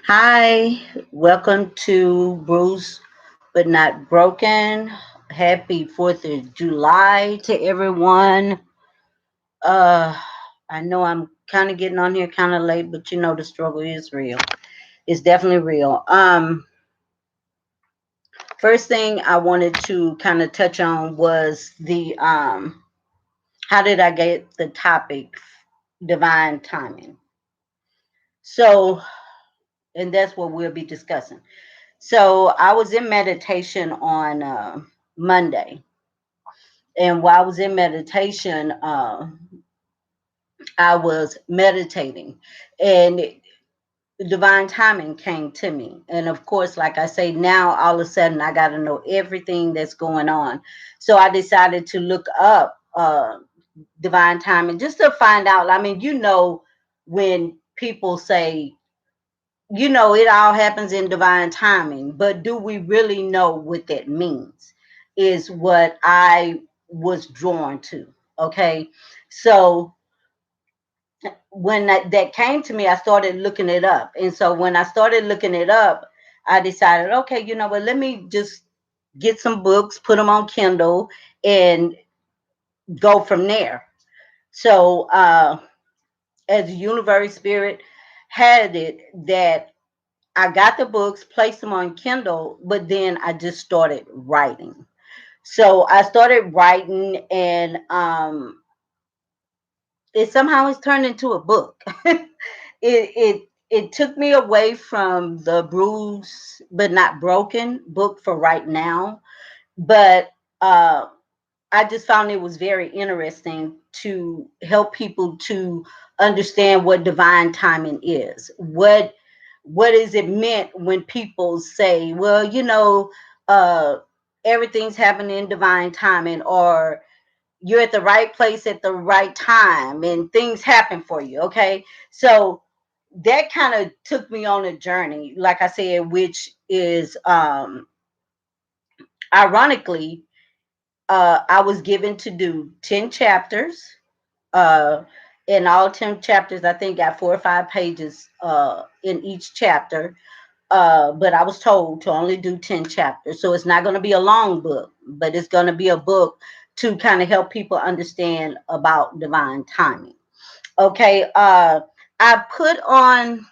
Hi, welcome to Bruised but Not Broken. Happy 4th of July to everyone. Uh, I know I'm kind of getting on here kind of late, but the struggle is real. It's definitely real. First thing I wanted to kind of touch on was the how did I get the topic divine timing? So, and that's what we'll be discussing. So I was in meditation on Monday, and while I was in meditation, I was meditating, and divine timing came to me. And of course, like I say, now all of a sudden I got to know everything that's going on. So I decided to look up divine timing just to find out. I mean, when people say it all happens in divine timing, but do we really know what that means? Is what I was drawn to. Okay. So when that came to me, I started looking it up. And so when I started looking it up, I decided, okay, you know what, let me just get some books, put them on Kindle, and go from there. So, as the universe spirit had it that I got the books, placed them on Kindle, but then I just started writing. So I started writing, and it somehow has turned into a book. It took me away from the Bruised but Not Broken book for right now, but uh, I just found it was very interesting to help people to understand what divine timing is. What is it meant when people say, well, uh, everything's happening in divine timing, or you're at the right place at the right time and things happen for you. Okay. So that kind of took me on a journey, like I said, which is ironically, I was given to do 10 chapters. Uh, in all 10 chapters, I think got 4 or 5 pages in each chapter. But I was told to only do 10 chapters. So it's not going to be a long book, but it's going to be a book to kind of help people understand about divine timing. Okay. I put on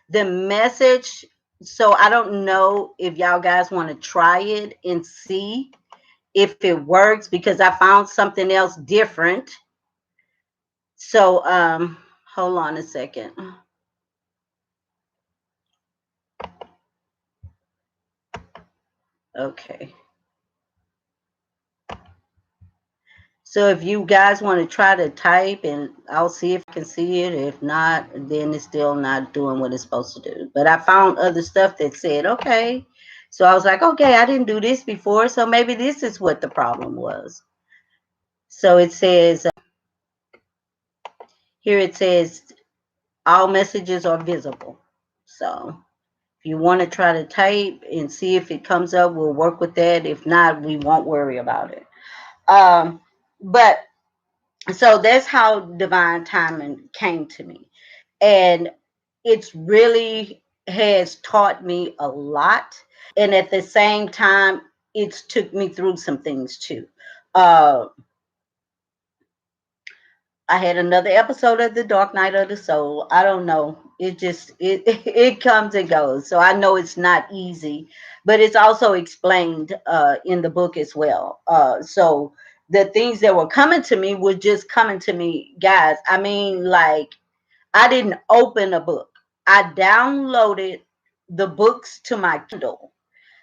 the message. So I don't know if y'all guys want to try it and see if it works, because I found something else different. So hold on a second. Okay. So if you guys want to try to type, and I'll see if I can see it. If not, then it's still not doing what it's supposed to do. But I found other stuff that said, okay. So I was like, okay, I didn't do this before. So maybe this is what the problem was. So it says, here it says, all messages are visible. So if you want to try to type and see if it comes up, we'll work with that. If not, we won't worry about it. But so that's how divine timing came to me. And it's really has taught me a lot. And at the same time, it's took me through some things too. Uh, I had another episode of the Dark Night of the Soul. I don't know. It just it comes and goes. So I know it's not easy, but it's also explained in the book as well. So the things that were coming to me were just coming to me, guys. I mean, like, I didn't open a book. I downloaded the books to my Kindle,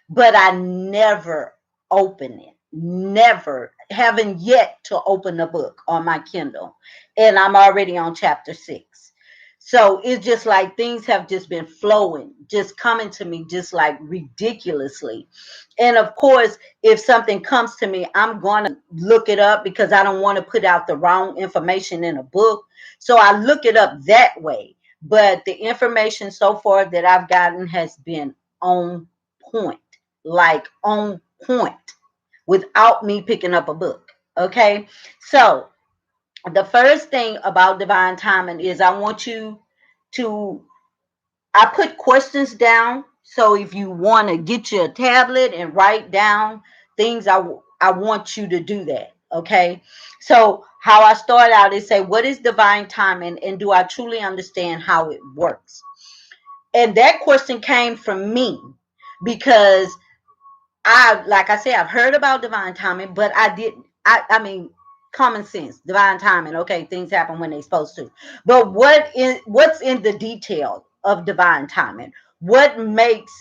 but I never open it. Never, haven't yet to open a book on my Kindle. And I'm already on chapter 6. So it's just like things have just been flowing, just coming to me, just like ridiculously. And of course, if something comes to me, I'm going to look it up, because I don't want to put out the wrong information in a book. So I look it up that way. But the information so far that I've gotten has been on point, like on point, without me picking up a book. Okay. So the first thing about divine timing is I want you to I put questions down. So if you want to get you a tablet and write down things, I want you to do that. Okay. So how I start out is say, what is divine timing, and do I truly understand how it works? And that question came from me because like I said, I've heard about divine timing, but I didn't. I mean, common sense, divine timing. Okay, things happen when they're supposed to. But what's in the detail of divine timing? What makes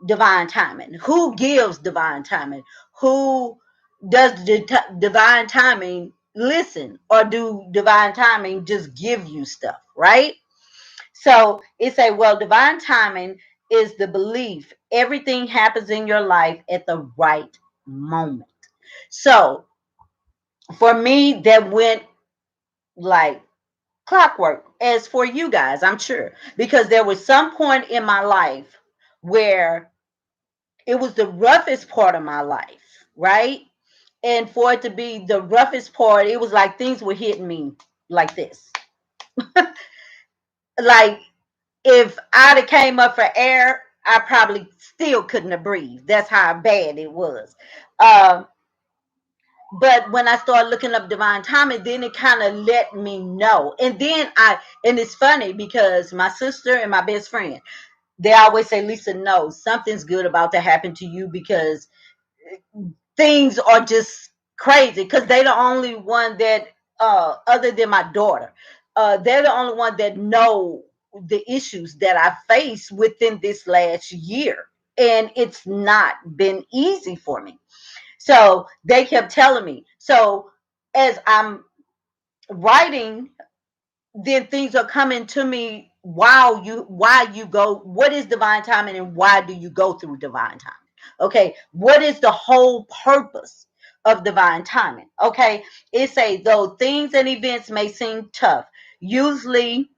divine timing? Who gives divine timing? Who does the divine timing listen, or do divine timing just give you stuff, right? So it's a well, divine timing is the belief everything happens in your life at the right moment. So for me, that went like clockwork, as for you guys, I'm sure, because there was some point in my life where it was the roughest part of my life, right? And for it to be the roughest part, it was like things were hitting me like this. Like if I'd have came up for air, I probably still couldn't have breathed. That's how bad it was. Um, but when I started looking up divine timing, then it kind of let me know. And it's funny because my sister and my best friend, they always say, Lisa, no, something's good about to happen to you because things are just crazy. Because they're the only one that, other than my daughter, they're the only one that know the issues that I faced within this last year. And it's not been easy for me. So they kept telling me. So as I'm writing, then things are coming to me. Why you go, what is divine timing, and why do you go through divine timing? Okay, what is the whole purpose of divine timing? Okay, it say though things and events may seem tough, usually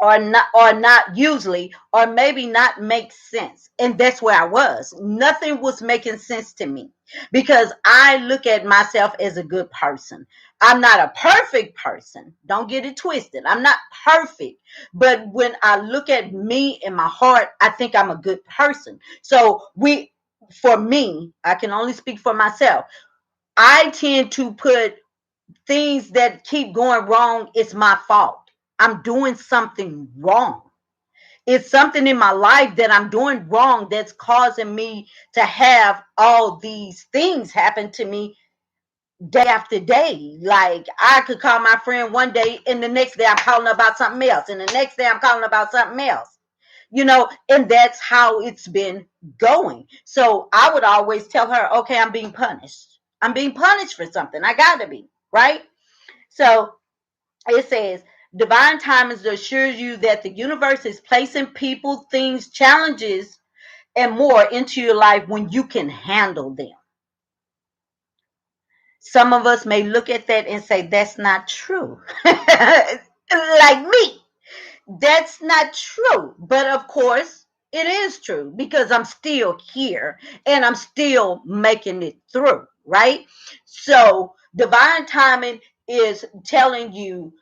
or not usually, or maybe not make sense. And that's where I was. Nothing was making sense to me because I look at myself as a good person. I'm not a perfect person. Don't get it twisted. I'm not perfect. But when I look at me in my heart, I think I'm a good person. So for me, I can only speak for myself. I tend to put things that keep going wrong, it's my fault. I'm doing something wrong. It's something in my life that I'm doing wrong that's causing me to have all these things happen to me day after day. Like I could call my friend one day and the next day I'm calling about something else. And the next day I'm calling about something else. And that's how it's been going. So I would always tell her, okay, I'm being punished. I'm being punished for something. I gotta be, right? So it says, divine timing assures you that the universe is placing people, things, challenges, and more into your life when you can handle them. Some of us may look at that and say, that's not true. Like me, that's not true. But of course, it is true because I'm still here and I'm still making it through, right? So, divine timing is telling you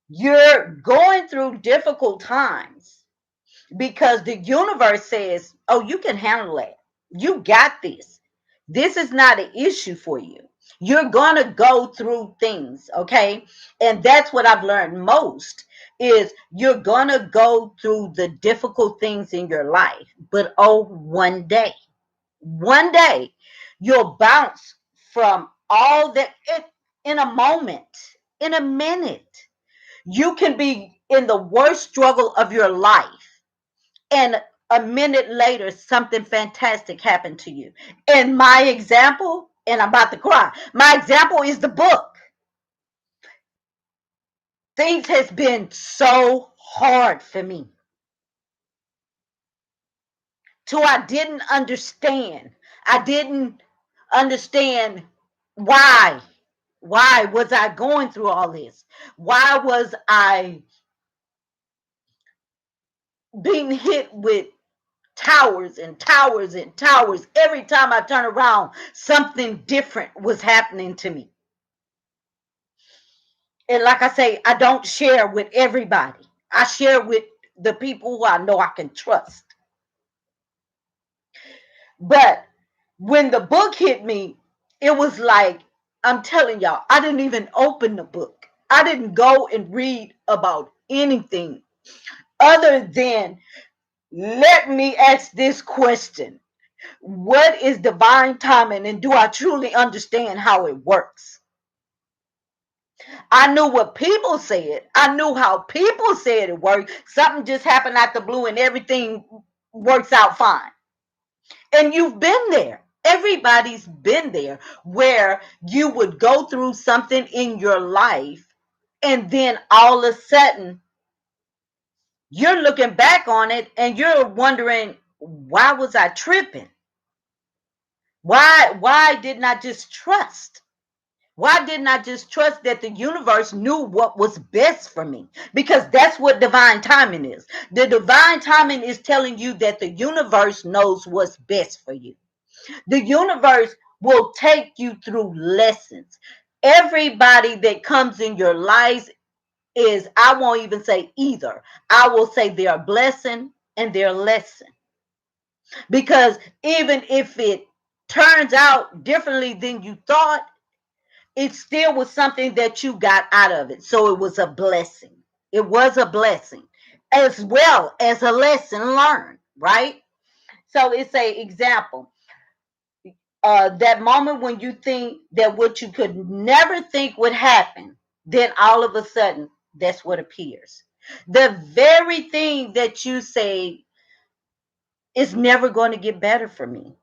you're going through difficult times because the universe says, oh, you can handle it. You got this. This is not an issue for you. You're going to go through things, okay? And that's what I've learned most is you're going to go through the difficult things in your life. But oh, one day, you'll bounce from all that in a moment, in a minute. You can be in the worst struggle of your life, and a minute later, something fantastic happened to you. And my example, and I'm about to cry, my example is the book. Things has been so hard for me. So I didn't understand. I didn't understand why. Why was I going through all this? Why was I being hit with towers and towers and towers? Every time I turn around, something different was happening to me. And like I say, I don't share with everybody. I share with the people who I know I can trust. But when the book hit me, it was like, I'm telling y'all, I didn't even open the book. I didn't go and read about anything other than, let me ask this question. What is divine timing, and do I truly understand how it works? I knew what people said. I knew how people said it worked. Something just happened out the blue and everything works out fine. And you've been there. Everybody's been there where you would go through something in your life and then all of a sudden you're looking back on it and you're wondering, why was I tripping? Why didn't I just trust? Why didn't I just trust that the universe knew what was best for me? Because that's what divine timing is. The divine timing is telling you that the universe knows what's best for you. The universe will take you through lessons. Everybody that comes in your life is, I won't even say either. I will say they're a blessing and they're a lesson. Because even if it turns out differently than you thought, it still was something that you got out of it. So it was a blessing. It was a blessing as well as a lesson learned, right? So it's a example. That moment when you think that what you could never think would happen, then all of a sudden, that's what appears. The very thing that you say is never going to get better for me.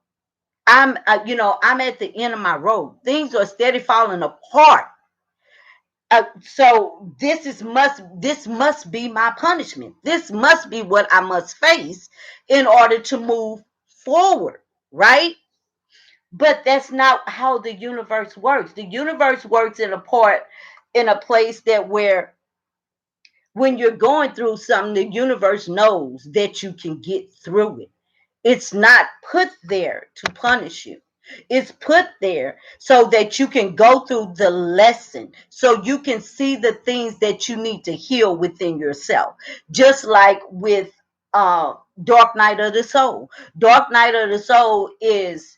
I'm at the end of my road. Things are steady falling apart. So this must be my punishment. This must be what I must face in order to move forward, right? But that's not how the universe works. The universe works in a place that where when you're going through something, the universe knows that you can get through it. It's not put there to punish you. It's put there so that you can go through the lesson, so you can see the things that you need to heal within yourself. Just like with Dark Night of the Soul. Dark Night of the Soul is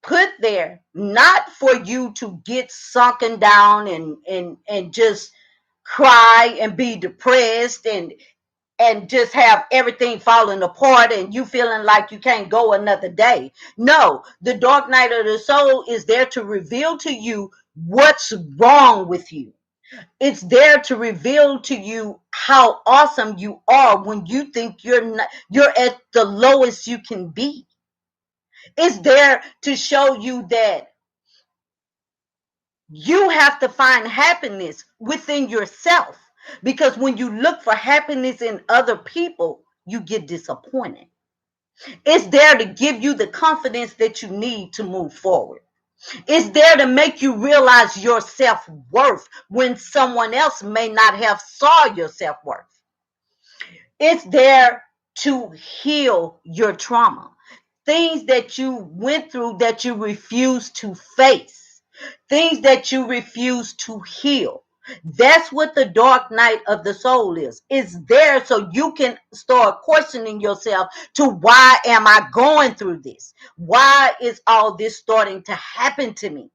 put there not for you to get sunken down and just cry and be depressed and just have everything falling apart and you feeling like you can't go another day. No, the dark night of the soul is there to reveal to you what's wrong with you. It's there to reveal to you how awesome you are when you think you're at the lowest you can be. It's there to show you that you have to find happiness within yourself, because when you look for happiness in other people, you get disappointed. It's there to give you the confidence that you need to move forward. It's there to make you realize your self-worth when someone else may not have saw your self-worth. It's there to heal your trauma. Things that you went through that you refuse to face. Things that you refuse to heal. That's what the dark night of the soul is. It's there so you can start questioning yourself to, why am I going through this? Why is all this starting to happen to me?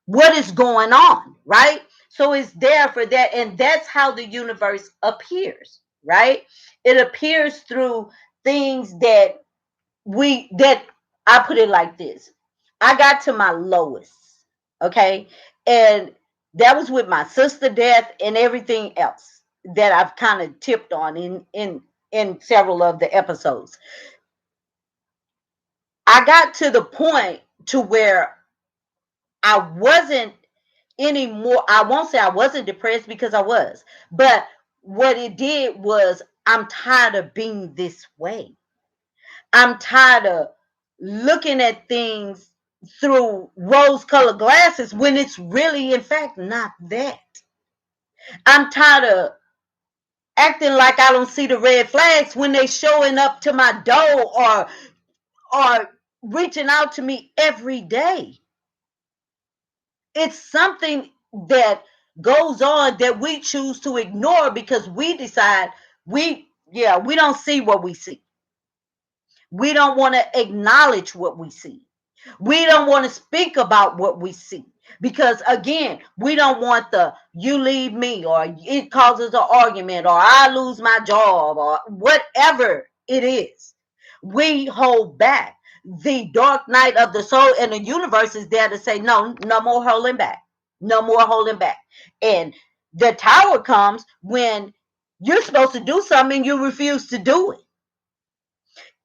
What is going on, right? So it's there for that. And that's how the universe appears, right? It appears through things that I put it like this. I got to my lowest, okay? And that was with my sister death and everything else that I've kind of tipped on in several of the episodes. I got to the point to where I wasn't anymore. I won't say I wasn't depressed, because I was. But what it did was, I'm tired of being this way. I'm tired of looking at things through rose colored glasses when it's really, in fact, not that. I'm tired of acting like I don't see the red flags when they showing up to my door or reaching out to me every day. It's something that goes on that we choose to ignore because we decide We don't see what we see. We don't want to acknowledge what we see. We don't want to speak about what we see because, again, we don't want the you leave me or it causes an argument or I lose my job or whatever it is. We hold back. The dark night of the soul and the universe is there to say, no, no more holding back. No more holding back. And the tower comes when you're supposed to do something and you refuse to do it.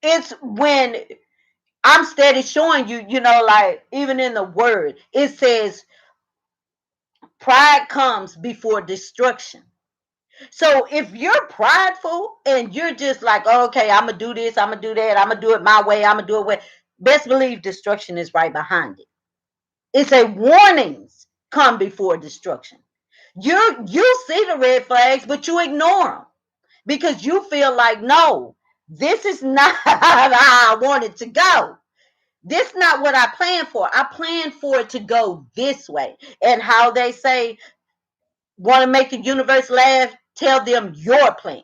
It's when I'm steady showing you, like even in the word, it says pride comes before destruction. So if you're prideful and you're just like, oh, okay, I'm going to do this, I'm going to do that, I'm going to do it my way, I'm going to do it with, best believe destruction is right behind it. It's a warnings come before destruction. You see the red flags, but you ignore them because you feel like, no, this is not how I want it to go. This not what I planned for. I planned for it to go this way. And how they say, want to make the universe laugh, tell them your plans.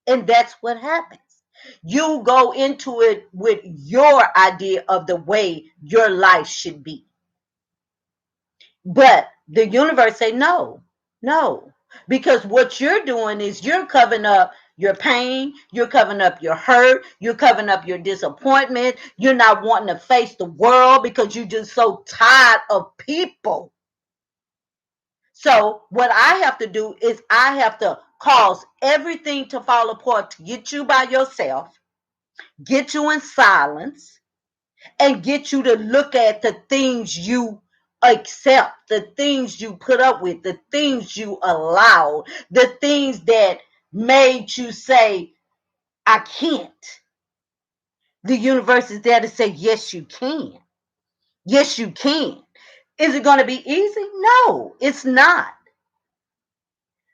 And that's what happens. You go into it with your idea of the way your life should be. But the universe say no, no. Because what you're doing is you're covering up your pain, you're covering up your hurt, you're covering up your disappointment, you're not wanting to face the world because you're just so tired of people. So what I have to do is I have to cause everything to fall apart to get you by yourself, get you in silence, and get you to look at the things you accept, the things you put up with, the things you allowed, the things that made you say, I can't. The universe is there to say, yes, you can. Yes, you can. Is it going to be easy? No, it's not.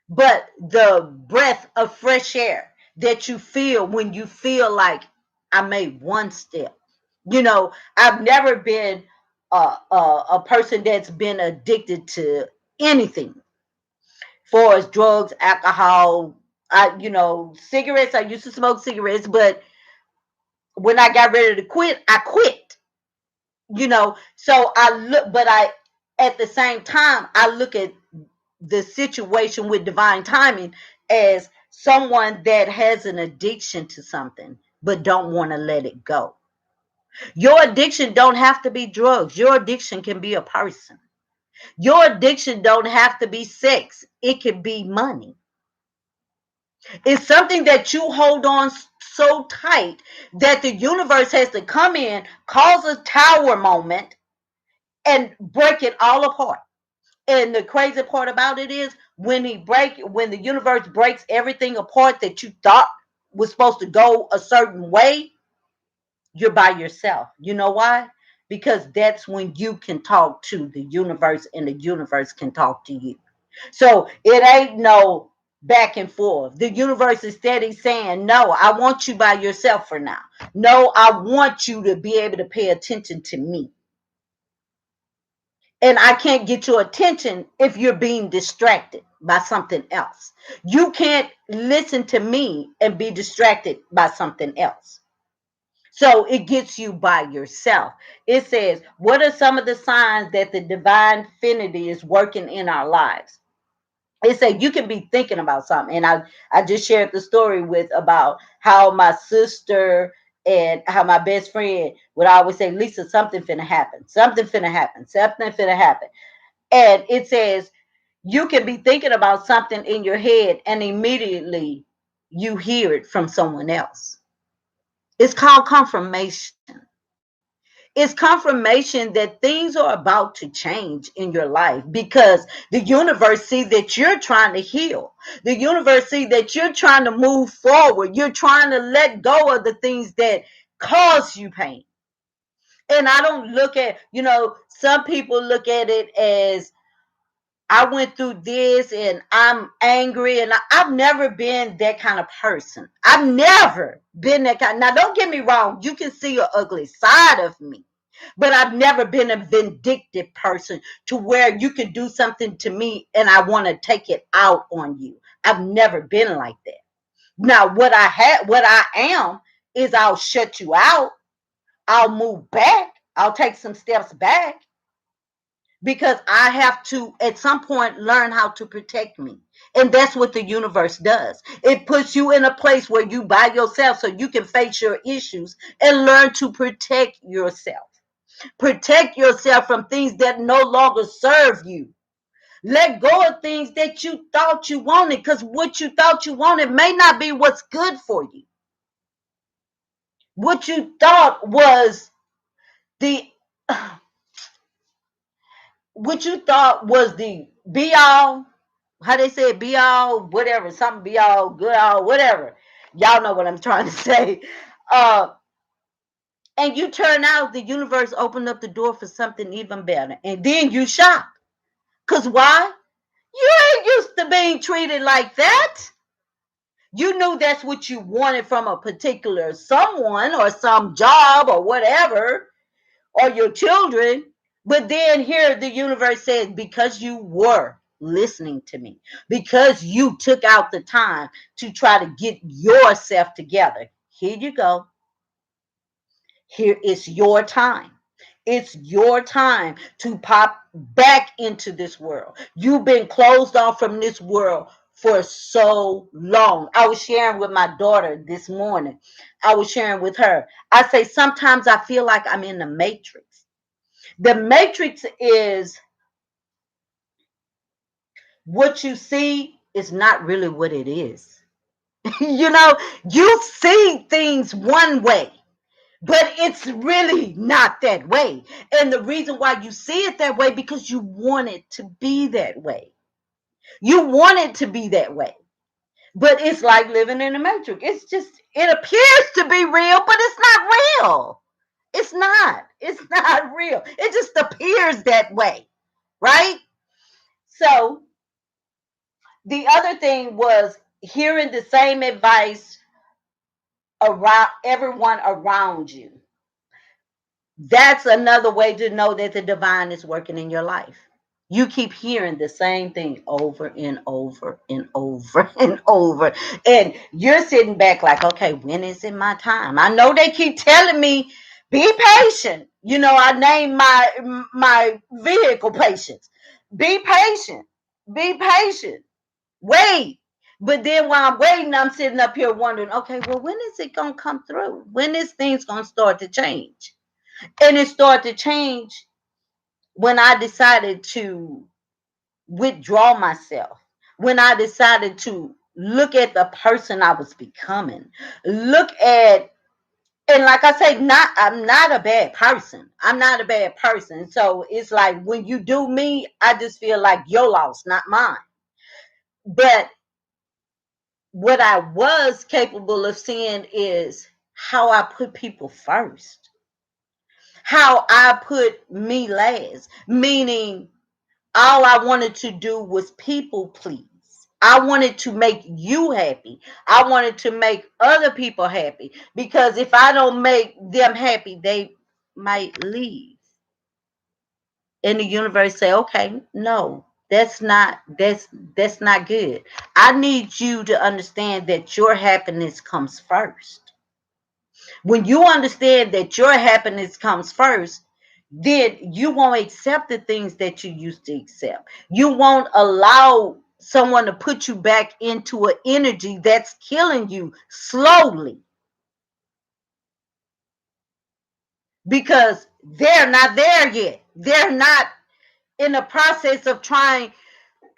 But the breath of fresh air that you feel when you feel like I made one step. I've never been a person that's been addicted to anything, for as drugs, alcohol, cigarettes. I used to smoke cigarettes, but when I got ready to quit, I quit. So I look, but at the same time, I look at the situation with divine timing as someone that has an addiction to something but don't want to let it go. Your addiction don't have to be drugs. Your addiction can be a person. Your addiction don't have to be sex. It can be money. It's something that you hold on so tight that the universe has to come in, cause a tower moment, and break it all apart. And the crazy part about it is when the universe breaks everything apart that you thought was supposed to go a certain way, you're by yourself. You know why? Because that's when you can talk to the universe and the universe can talk to you. So it ain't no back and forth. The universe is steady saying, no, I want you by yourself for now. No, I want you to be able to pay attention to me. And I can't get your attention if you're being distracted by something else. You can't listen to me and be distracted by something else. So it gets you by yourself. It says, what are some of the signs that the divine infinity is working in our lives? It said you can be thinking about something. And I just shared the story about how my sister and how my best friend would always say, Lisa, something finna happen. Something finna happen. Something finna happen. And it says you can be thinking about something in your head and immediately you hear it from someone else. It's called confirmation. It's confirmation that things are about to change in your life because the universe sees that you're trying to heal. The universe sees that you're trying to move forward. You're trying to let go of the things that cause you pain. And I don't look at, some people look at it as I went through this and I'm angry. And I've never been that kind of person. I've never been that kind. Now, don't get me wrong. You can see an ugly side of me. But I've never been a vindictive person to where you can do something to me and I want to take it out on you. I've never been like that. Now, what I am is I'll shut you out. I'll move back. I'll take some steps back because I have to, at some point, learn how to protect me. And that's what the universe does. It puts you in a place where you by yourself so you can face your issues and learn to protect yourself. Protect yourself from things that no longer serve you. Let go of things that you thought you wanted, because what you thought you wanted may not be what's good for you. What you thought was the what you thought was the be all, how they say it, be all, whatever, something be all, good all, whatever. Y'all know what I'm trying to say. Uh, and you turn out the universe opened up the door for something even better. And then you shocked. Because why? You ain't used to being treated like that. You knew that's what you wanted from a particular someone or some job or whatever, or your children. But then here the universe says, because you were listening to me, because you took out the time to try to get yourself together, here you go. Here is your time. It's your time to pop back into this world. You've been closed off from this world for so long. I was sharing with my daughter this morning. I was sharing with her. I say, sometimes I feel like I'm in the matrix. The matrix is what you see is not really what it is. You know, you see things one way, but it's really not that way. And the reason why you see it that way, because you want it to be that way. You want it to be that way. But it's like living in a matrix. It's just, it appears to be real, but it's not real. It's not. It's not real. It just appears that way, right? So the other thing was hearing the same advice around everyone around you. That's another way to know that the divine is working in your life. You keep hearing the same thing over and over and over and over. And you're sitting back like, okay, when is it my time? I know they keep telling me, be patient. You know, I named my vehicle Patience. Be patient. Be patient. Wait. But then while I'm waiting, I'm sitting up here wondering, okay, well, when is it going to come through? When is things going to start to change? And it started to change when I decided to withdraw myself, when I decided to look at the person I was becoming, look at, and like I say, I'm not a bad person. I'm not a bad person. So it's like when you do me, I just feel like your loss, not mine. But what I was capable of seeing is how I put people first, how I put me last, meaning all I wanted to do was people please. I wanted to make you happy. I wanted to make other people happy, because if I don't make them happy, they might leave. And the universe say, okay, no, that's not good. I need you to understand that your happiness comes first. When you understand that your happiness comes first, then you won't accept the things that you used to accept. You won't allow someone to put you back into an energy that's killing you slowly, because they're not there yet. They're not in the process of trying.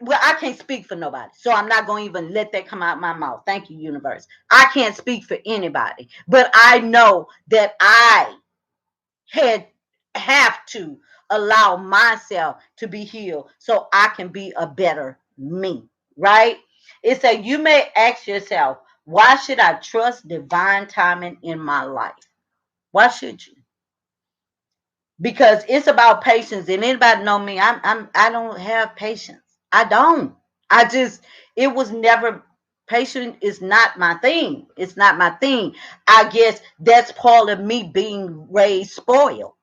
Well, I can't speak for nobody, so I'm not going to even let that come out my mouth. Thank you, universe. I can't speak for anybody, but I know that I had have to allow myself to be healed so I can be a better me, right? It said, you may ask yourself, why should I trust divine timing in my life? Why should you? Because it's about patience. And anybody know me, I don't have patience. I don't. I just, it was never, patience is not my thing. It's not my thing. I guess that's part of me being raised spoiled.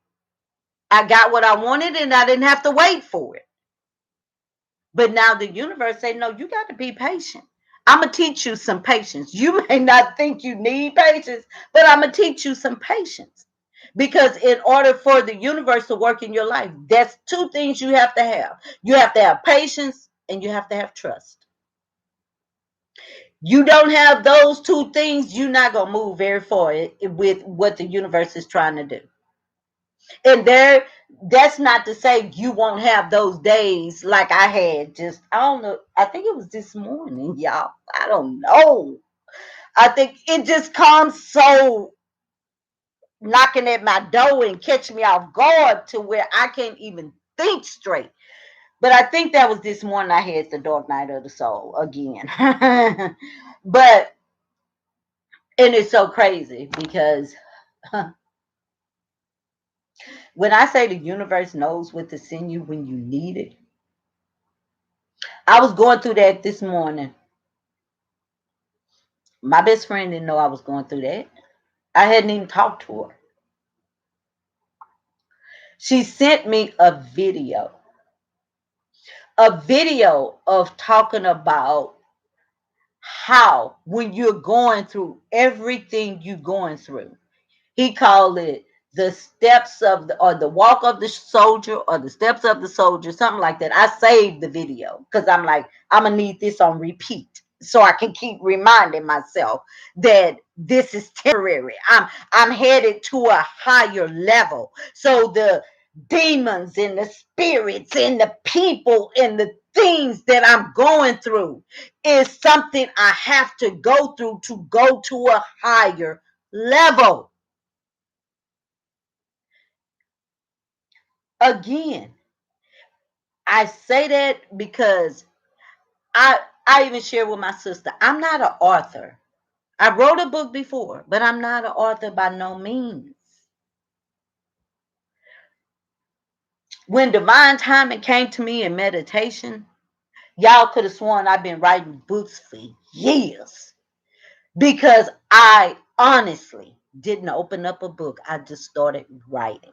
I got what I wanted and I didn't have to wait for it. But now the universe say, no, you got to be patient. I'm going to teach you some patience. You may not think you need patience, but I'm going to teach you some patience. Because in order for the universe to work in your life, that's two things you have to have. You have to have patience and you have to have trust. You don't have those two things, you're not going to move very far with what the universe is trying to do. And that's not to say you won't have those days like I had. Just, I don't know, I think it was this morning, y'all. I don't know. I think it just comes so knocking at my door and catching me off guard to where I can't even think straight. But I think that was this morning I had the dark night of the soul again. But, and it's so crazy because when I say the universe knows what to send you when you need it, I was going through that this morning. My best friend didn't know I was going through that. I hadn't even talked to her. She sent me a video of talking about how when you're going through everything you're going through, he called it the steps of the, or the walk of the soldier, or the steps of the soldier, something like that. I saved the video because I'm like, I'm gonna need this on repeat so I can keep reminding myself that this is temporary. I'm headed to a higher level. So the demons and the spirits and the people and the things that I'm going through is something I have to go through to go to a higher level. Again, I say that because I I even share with my sister, I'm not an author. I wrote a book before, but I'm not an author by no means. When divine timing came to me in meditation, y'all could have sworn I've been writing books for years because I honestly didn't open up a book. I just started writing.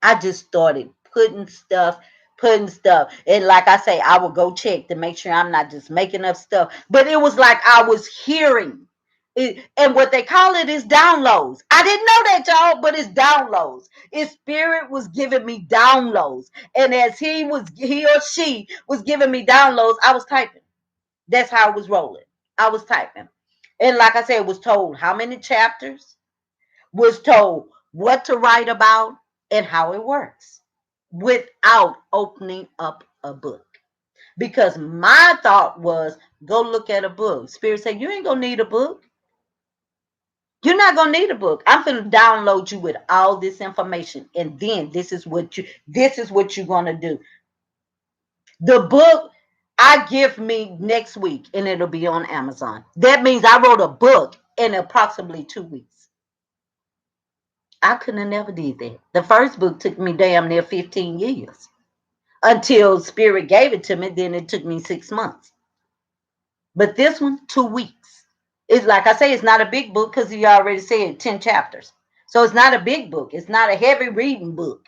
I just started putting stuff. And like I say, I would go check to make sure I'm not just making up stuff. But it was like I was hearing it, and what they call it is downloads. I didn't know that, y'all, but it's downloads. His spirit was giving me downloads. And as he or she was giving me downloads, I was typing. That's how I was rolling. I was typing. And like I said, was told how many chapters, was told what to write about and how it works without opening up a book. Because my thought was, go look at a book. Spirit said, you ain't gonna need a book. You're not gonna need a book. I'm gonna download you with all this information, and then this is what you're gonna do. The book I give me next week, and it'll be on Amazon. That means I wrote a book in approximately 2 weeks. I couldn't have never did that. The first book took me damn near 15 years until Spirit gave it to me. Then it took me 6 months. But this one, 2 weeks. It's like I say, it's not a big book because you already said 10 chapters. So it's not a big book. It's not a heavy reading book.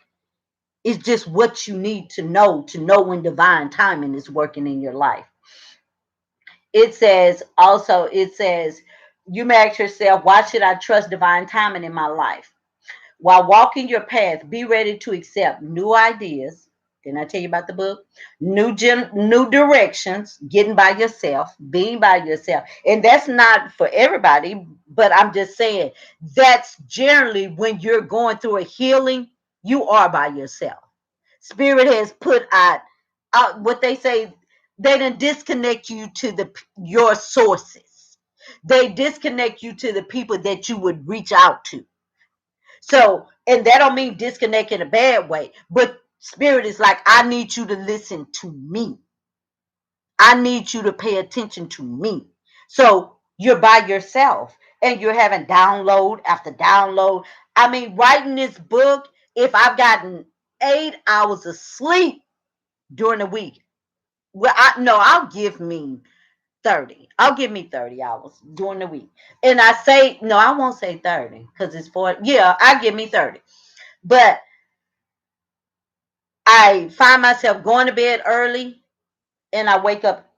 It's just what you need to know when divine timing is working in your life. It says also, you may ask yourself, why should I trust divine timing in my life? While walking your path, be ready to accept new ideas. Didn't I tell you about the book? New directions, getting by yourself, being by yourself. And that's not for everybody, but I'm just saying that's generally when you're going through a healing, you are by yourself. Spirit has put out what they say, they didn't disconnect you to your sources. They disconnect you to the people that you would reach out to. So, and that don't mean disconnect in a bad way, but Spirit is like, I need you to listen to me. I need you to pay attention to me. So you're by yourself and you're having download after download. I mean, writing this book, if I've gotten 8 hours of sleep during the week, well, I'll give me 30. I'll give me 30 hours during the week. And I say, no, I won't say 30 because it's 40. Yeah, I give me 30. But I find myself going to bed early and I wake up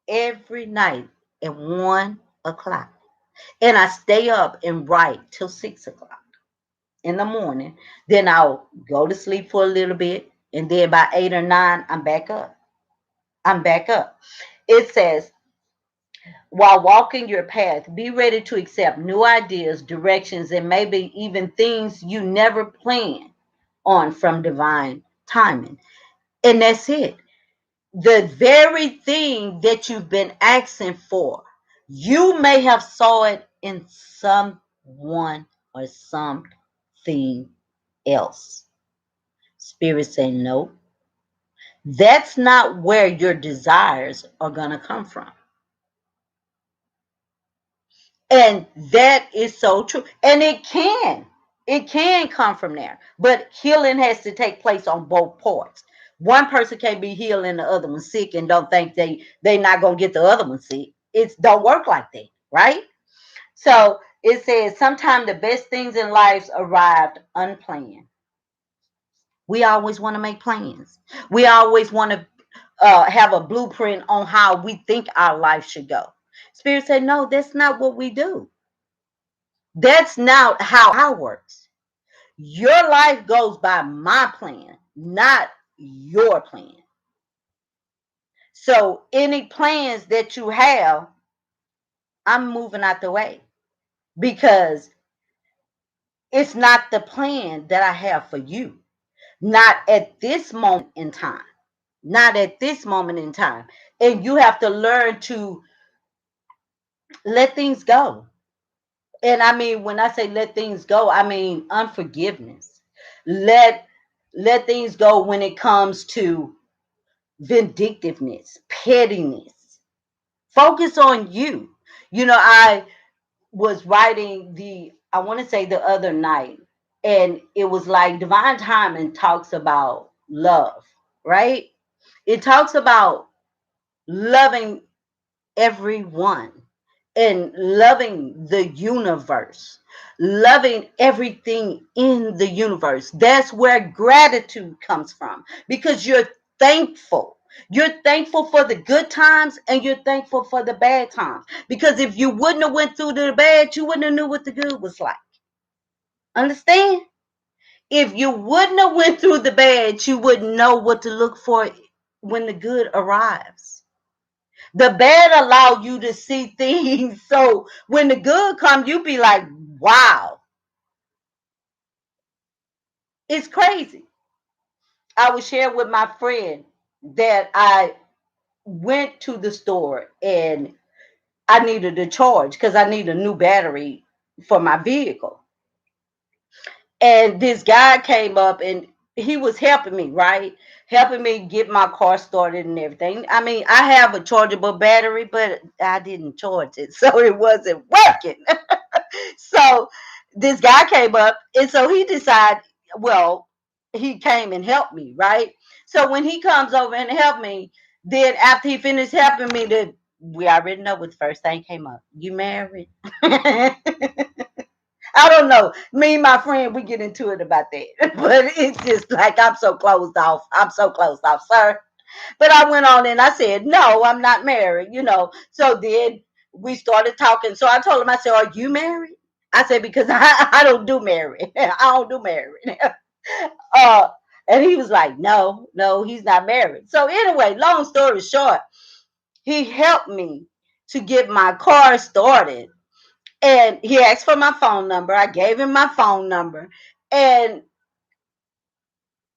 every night at 1 o'clock. And I stay up and write till 6 o'clock in the morning. Then I'll go to sleep for a little bit. And then by 8 or 9, I'm back up. I'm back up. It says, while walking your path, be ready to accept new ideas, directions, and maybe even things you never planned on from divine timing. And that's it. The very thing that you've been asking for, you may have saw it in someone or something else. Spirit say no. That's not where your desires are going to come from. And that is so true. And it can come from there. But healing has to take place on both parts. One person can't be healed and the other one sick and don't think they not gonna get the other one sick. It don't work like that, right? So it says sometimes the best things in life arrived unplanned. We always want to make plans. We always want to have a blueprint on how we think our life should go. Spirit said, no, that's not what we do. That's not how I works. Your life goes by my plan, not your plan. So any plans that you have, I'm moving out the way because it's not the plan that I have for you. Not at this moment in time. Not at this moment in time. And you have to learn to let things go. And I mean, when I say let things go, I mean unforgiveness. Let let things go when it comes to vindictiveness, pettiness. Focus on you. I was writing I want to say the other night, and it was like divine timing talks about love, right? It talks about loving everyone and loving the universe, loving everything in the universe. That's where gratitude comes from because you're thankful. You're thankful for the good times and you're thankful for the bad times. Because if you wouldn't have went through the bad, you wouldn't have knew what the good was like. Understand? If you wouldn't have went through the bad, you wouldn't know what to look for when the good arrives. The bad allow you to see things. So when the good comes, you be like, wow, it's crazy. I was sharing with my friend that I went to the store and I needed a charge because I need a new battery for my vehicle. And this guy came up and he was helping me, right? Helping me get my car started and everything. I mean, I have a chargeable battery, but I didn't charge it, so it wasn't working. So this guy came up, and so he decided, well, he came and helped me, right? So when he comes over and helped me, then after he finished helping me, we already know what the first thing came up. You married? I don't know. Me and my friend, we get into it about that. But it's just like I'm so closed off. I'm so closed off, sir. But I went on and I said, no, I'm not married. So then we started talking. So I told him, I said, are you married? I said, because I don't do married. I don't do married. uh, and he was like, no, he's not married. So anyway, long story short, he helped me to get my car started. And he asked for my phone number. I gave him my phone number. And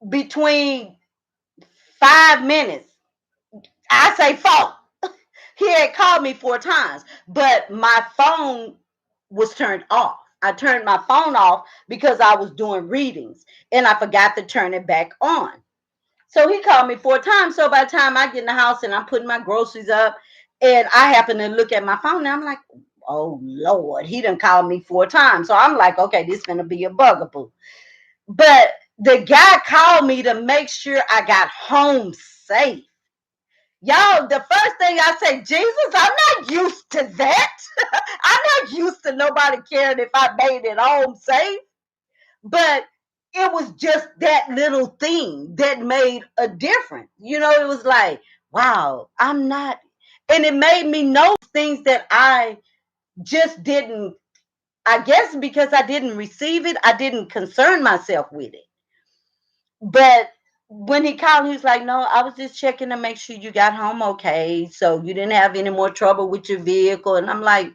between 5 minutes, I say four. He had called me 4 times, but my phone was turned off. I turned my phone off because I was doing readings and I forgot to turn it back on. So he called me 4 times. So by the time I get in the house and I'm putting my groceries up and I happen to look at my phone and I'm like, oh Lord, he done called me 4 times. So I'm like, okay, this is gonna be a bugaboo. But the guy called me to make sure I got home safe. Y'all, the first thing I say, Jesus, I'm not used to that. I'm not used to nobody caring if I made it home safe. But it was just that little thing that made a difference. It was like, wow, I'm not. And it made me know things that I just didn't, I guess because I didn't receive it, I didn't concern myself with it. But when he called, he was like, "No, I was just checking to make sure you got home okay. So you didn't have any more trouble with your vehicle." And I'm like,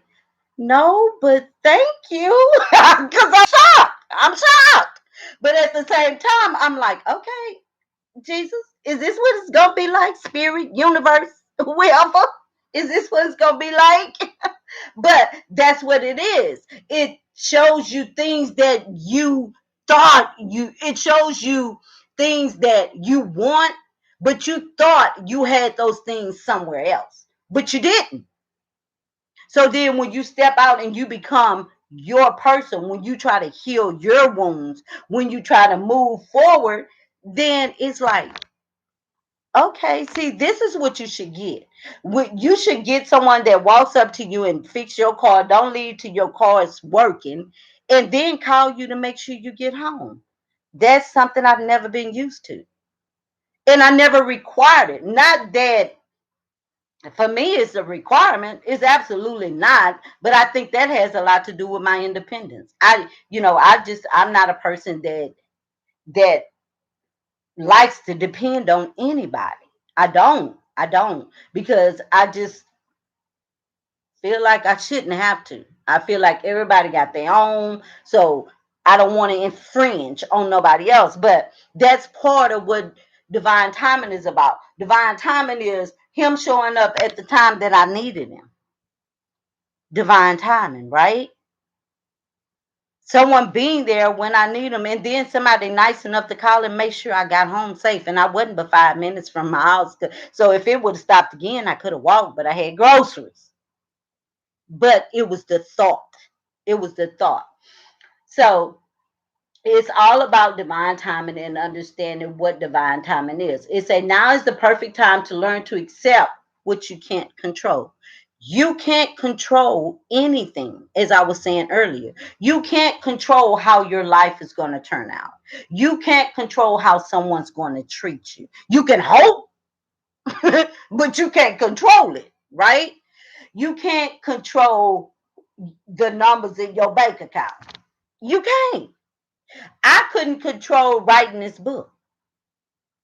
"No, but thank you." Because I'm shocked. I'm shocked. But at the same time, I'm like, okay, Jesus, is this what it's going to be like? Spirit, universe, whoever? Is this what it's going to be like? But that's what it is. It shows you things that you thought you, it shows you things that you want, but you thought you had those things somewhere else, but you didn't. So then when you step out and you become your person, when you try to heal your wounds, when you try to move forward, then it's like, okay, see, this is what you should get. You should get someone that walks up to you and fix your car, don't leave till your car is working, and then call you to make sure you get home. That's something I've never been used to. And I never required it. Not that for me it's a requirement. It's absolutely not. But I think that has a lot to do with my independence. I'm not a person that likes to depend on anybody. I don't because I just feel like I shouldn't have to. I feel like everybody got their own, so I don't want to infringe on nobody else. But that's part of what divine timing is about. Divine timing is him showing up at the time that I needed him. Divine timing, right? Someone being there when I need them, and then somebody nice enough to call and make sure I got home safe. And I wasn't but 5 minutes from my house. So if it would have stopped again, I could have walked, but I had groceries. But it was the thought. It was the thought. So it's all about divine timing and understanding what divine timing is. It's a now is the perfect time to learn to accept what you can't control. You can't control anything, as I was saying earlier. You can't control how your life is going to turn out. You can't control how someone's going to treat you. You can hope, but you can't control it, right? You can't control the numbers in your bank account. You can't. I couldn't control writing this book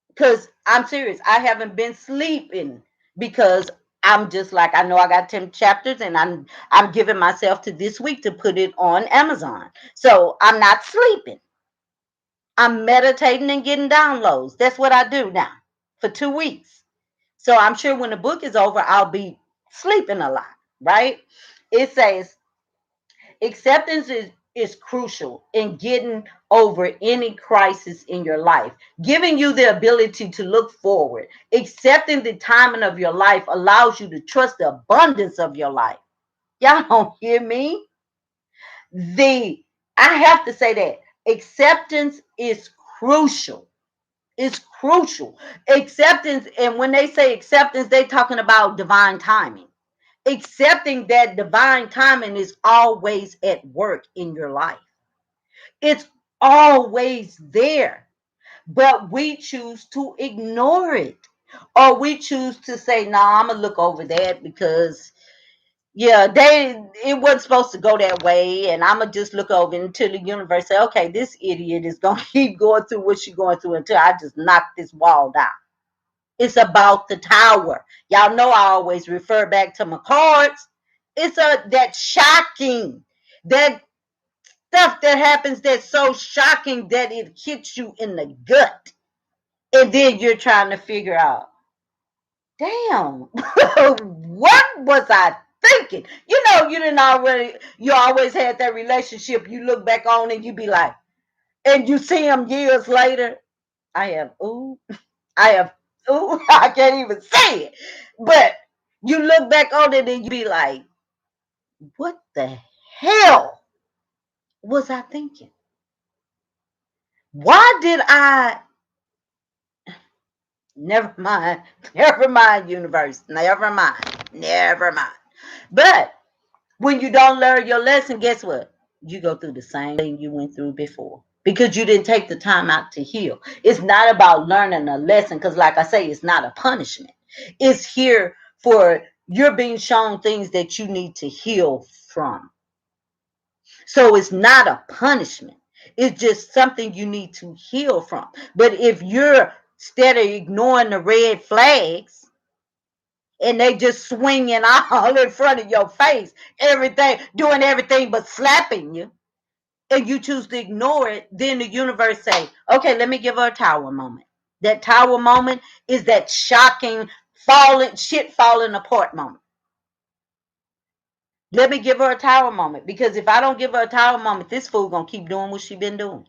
because I'm serious. I haven't been sleeping because I'm just like, I know I got 10 chapters and I'm giving myself to this week to put it on Amazon. So I'm not sleeping. I'm meditating and getting downloads. That's what I do now for 2 weeks. So I'm sure when the book is over, I'll be sleeping a lot, right? It says acceptance is crucial in getting over any crisis in your life, giving you the ability to look forward. Accepting the timing of your life allows you to trust the abundance of your life. Y'all don't hear me? The I have to say that acceptance is crucial. It's crucial. Acceptance, and when they say acceptance, they're talking about divine timing. Accepting that divine timing is always at work in your life. It's always there, but we choose to ignore it. Or we choose to say, "Nah, I'm gonna look over that because yeah, it wasn't supposed to go that way, and I'm gonna just look over until the universe say, okay, this idiot is gonna keep going through what she's going through until I just knock this wall down." It's about the tower. Y'all know I always refer back to my cards. It's that shocking, that stuff that happens that's so shocking that it hits you in the gut. And then you're trying to figure out, damn, what was I thinking? You always had that relationship you look back on and you be like, and you see them years later. I have, ooh, I have, ooh, I can't even say it. But you look back on it and you be like, what the hell was I thinking? Why did I? Never mind. Never mind, universe. Never mind. Never mind. But when you don't learn your lesson, guess what? You go through the same thing you went through before because you didn't take the time out to heal. It's not about learning a lesson because, like I say, it's not a punishment. It's here for you're being shown things that you need to heal from. So it's not a punishment. It's just something you need to heal from. But if you're instead of ignoring the red flags and they just swinging all in front of your face, everything, doing everything but slapping you, and you choose to ignore it, then the universe say, okay, let me give her a tower moment. That tower moment is that shocking falling apart moment. Let me give her a tower moment, because if I don't give her a tower moment, this fool gonna keep doing what she been doing.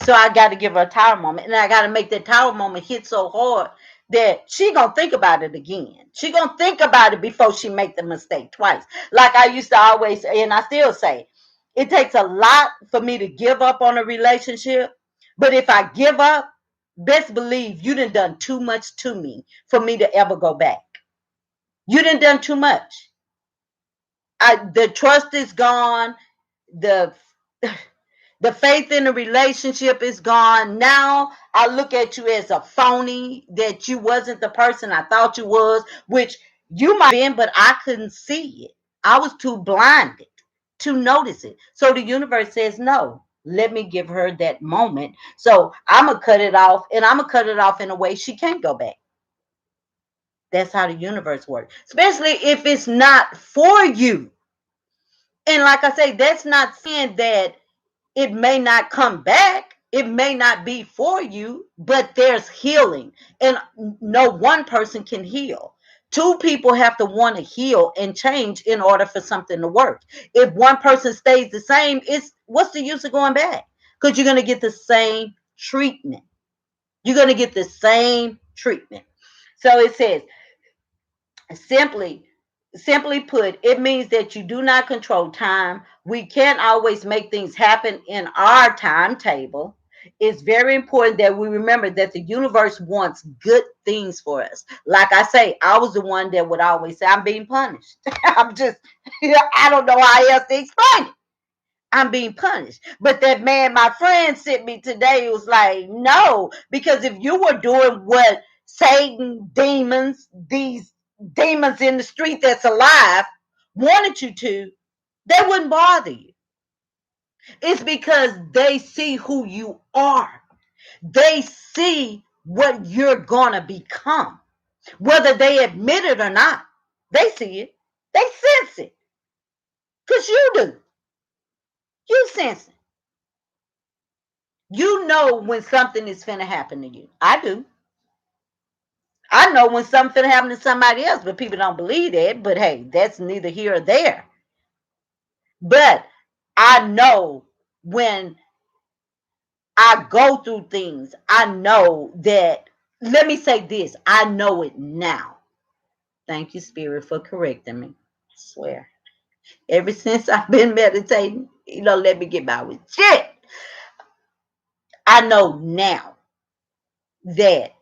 So I got to give her a tower moment, and I got to make that tower moment hit so hard that she gonna think about it again. She gonna think about it before she make the mistake twice. Like I used to always say, and I still say, it takes a lot for me to give up on a relationship. But if I give up, best believe you done too much to me for me to ever go back. You done too much. The trust is gone. The The faith in the relationship is gone. Now I look at you as a phony, that you wasn't the person I thought you was, which you might have been, but I couldn't see it. I was too blinded to notice it. So the universe says, no, let me give her that moment. So I'm going to cut it off, and I'm going to cut it off in a way she can't go back. That's how the universe works, especially if it's not for you. And like I say, that's not saying that it may not come back. It may not be for you, but there's healing. And no one person can heal. Two people have to want to heal and change in order for something to work. If one person stays the same, what's the use of going back? Because you're going to get the same treatment. You're going to get the same treatment. So it says, Simply put, it means that you do not control time. We can't always make things happen in our timetable. It's very important that we remember that the universe wants good things for us. Like I say, I was the one that would always say, I'm being punished. I'm just, I don't know how else to explain it. I'm being punished. But that man, my friend, sent me today, was like, no, because if you were doing what Satan, demons, these demons in the street that's alive wanted you to, they wouldn't bother you. It's because they see who you are. They see what you're going to become. Whether they admit it or not, they see it. They sense it. Because you do. You sense it. You know when something is finna happen to you. I do. I know when something finna happen to somebody else, but people don't believe that. But hey, that's neither here or there. But I know when I go through things, I know that, let me say this, I know it now. Thank you, Spirit, for correcting me. I swear. Ever since I've been meditating, let me get by with shit. I know now that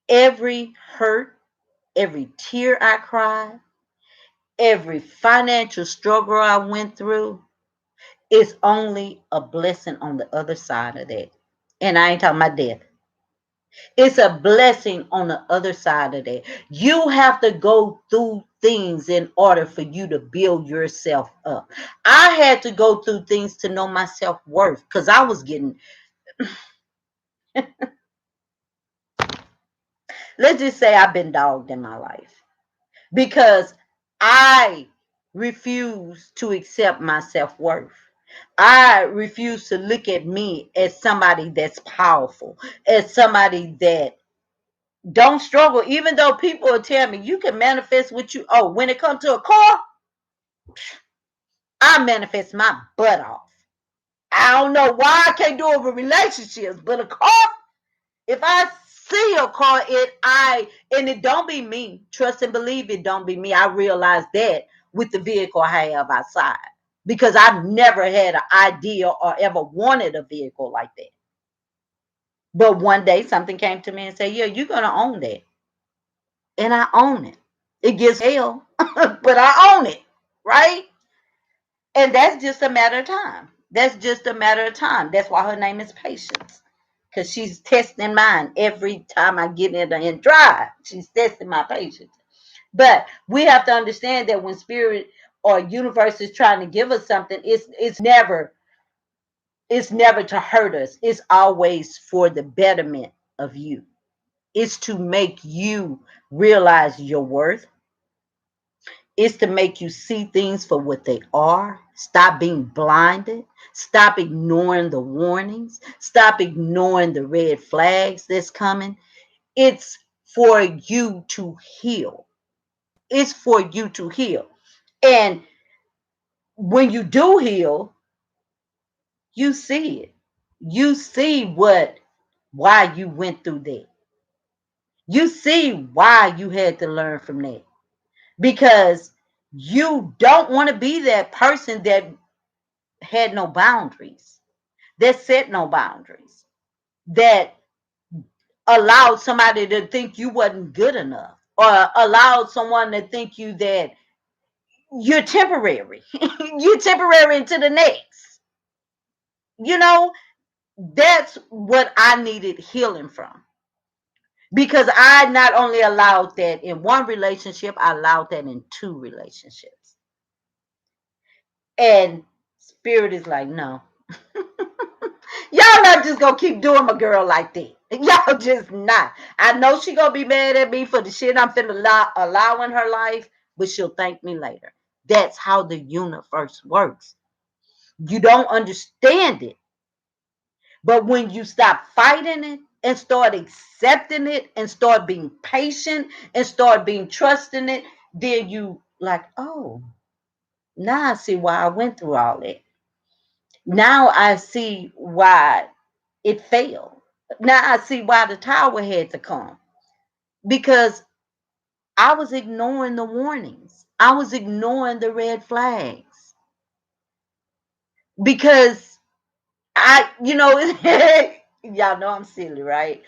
every hurt, every tear I cried, every financial struggle I went through is only a blessing on the other side of that. And I ain't talking about death. It's a blessing on the other side of that. You have to go through things in order for you to build yourself up. I had to go through things to know my self-worth, because I was getting, let's just say I've been dogged in my life. Because I refuse to accept my self-worth. I refuse to look at me as somebody that's powerful, as somebody that don't struggle, even though people will tell me you can manifest what you, oh, when it comes to a car, I manifest my butt off. I don't know why I can't do it with relationships, but a car, if I see a car, and it don't be me. Trust and believe it don't be me. I realize that with the vehicle I have outside, because I've never had an idea or ever wanted a vehicle like that. But one day something came to me and said, yeah, you're gonna own that. And I own it. It gets hell, but I own it, right? And that's just a matter of time. That's just a matter of time. That's why her name is Patience. Because she's testing mine every time I get in and drive. She's testing my patience. But we have to understand that when spirit or universe is trying to give us something, it's never to hurt us. It's always for the betterment of you. It's to make you realize your worth. It's to make you see things for what they are. Stop being blinded. Stop ignoring the warnings. Stop ignoring the red flags that's coming. It's for you to heal. It's for you to heal. And when you do heal, you see it. You see why you went through that. You see why you had to learn from that. Because you don't want to be that person that had no boundaries, that set no boundaries, that allowed somebody to think you wasn't good enough, or allowed someone to think you that you're temporary. You're temporary into the next. You know, that's what I needed healing from. Because I not only allowed that in one relationship, I allowed that in two relationships. And spirit is like, no. Y'all not just gonna keep doing my girl like that. Y'all just not. I know she gonna be mad at me for the shit I'm finna allow in her life, but she'll thank me later. That's how the universe works. You don't understand it, but when you stop fighting it and start accepting it and start being patient and start being trusting it, then you like, oh, now I see why I went through all that. Now I see why it failed. Now I see why the tower had to come, because I was ignoring the warnings. I was ignoring the red flags because y'all know I'm silly, right?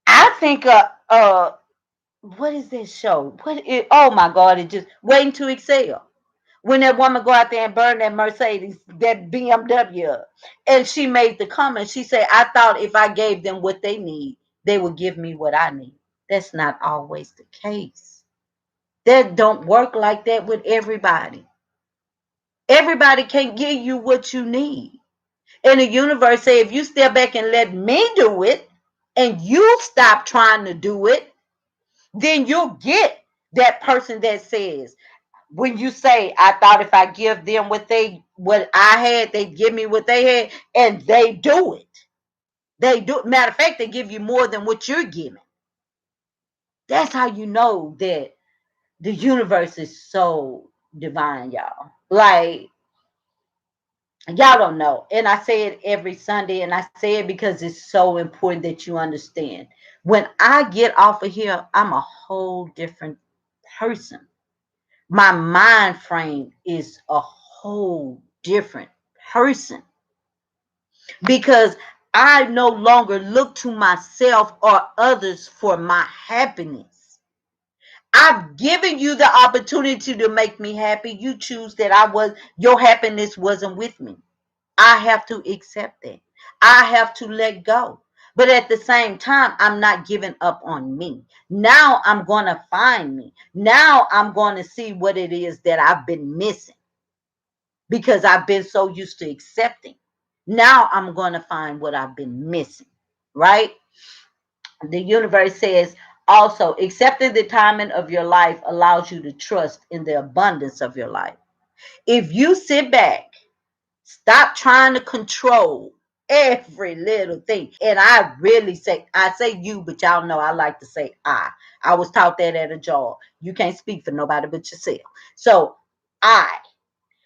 I think what is this show? Oh my God, it just Waiting to Excel. When that woman go out there and burn that Mercedes, that BMW up. And she made the comment, she said, I thought if I gave them what they need, they would give me what I need. That's not always the case. That don't work like that with everybody. Everybody can't give you what you need. And the universe say, if you step back and let me do it, and you stop trying to do it, then you'll get that person that says, when you say, I thought if I give them what I had, they'd give me what they had, and they do it. They do. Matter of fact, they give you more than what you're giving. That's how you know that the universe is so divine, y'all. Like, y'all don't know. And I say it every Sunday, and I say it because it's so important that you understand. When I get off of here, I'm a whole different person. My mind frame is a whole different person, because I no longer look to myself or others for my happiness. I've given you the opportunity to make me happy. You choose that your happiness wasn't with me. I have to accept that. I have to let go. But at the same time, I'm not giving up on me. Now I'm going to find me. Now I'm going to see what it is that I've been missing, because I've been so used to accepting. Now I'm going to find what I've been missing, right? The universe says also, accepting the timing of your life allows you to trust in the abundance of your life. If you sit back, stop trying to control every little thing. And I say you, but y'all know I like to say I. I was taught that at a job. You can't speak for nobody but yourself. So I,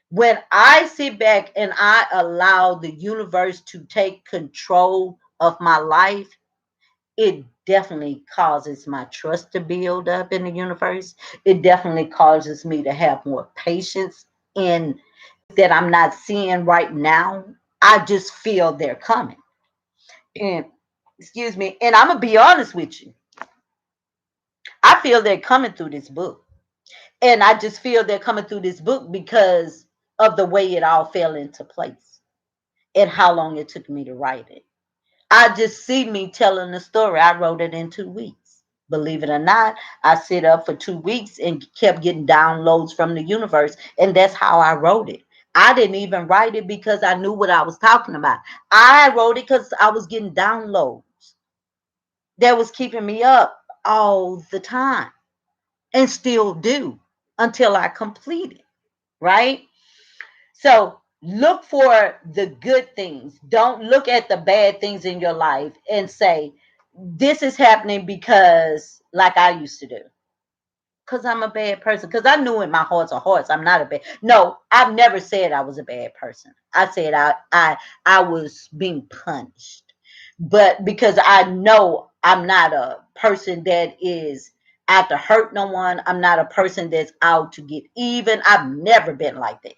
when I sit back and I allow the universe to take control of my life, it definitely causes my trust to build up in the universe. It definitely causes me to have more patience in that I'm not seeing right now. I just feel they're coming. And excuse me, and I'm gonna be honest with you. I feel they're coming through this book. And I just feel they're coming through this book because of the way it all fell into place and how long it took me to write it. I just see me telling the story. I wrote it in 2 weeks. Believe it or not, I sit up for 2 weeks and kept getting downloads from the universe. And that's how I wrote it. I didn't even write it because I knew what I was talking about. I wrote it because I was getting downloads that was keeping me up all the time and still do until I complete it. Right? So look for the good things. Don't look at the bad things in your life and say, this is happening because, like I used to do, because I'm a bad person. Because I knew in my hearts of hearts, I'm not a bad. No, I've never said I was a bad person. I said I was being punished, but because I know I'm not a person that is out to hurt no one. I'm not a person that's out to get even. I've never been like that.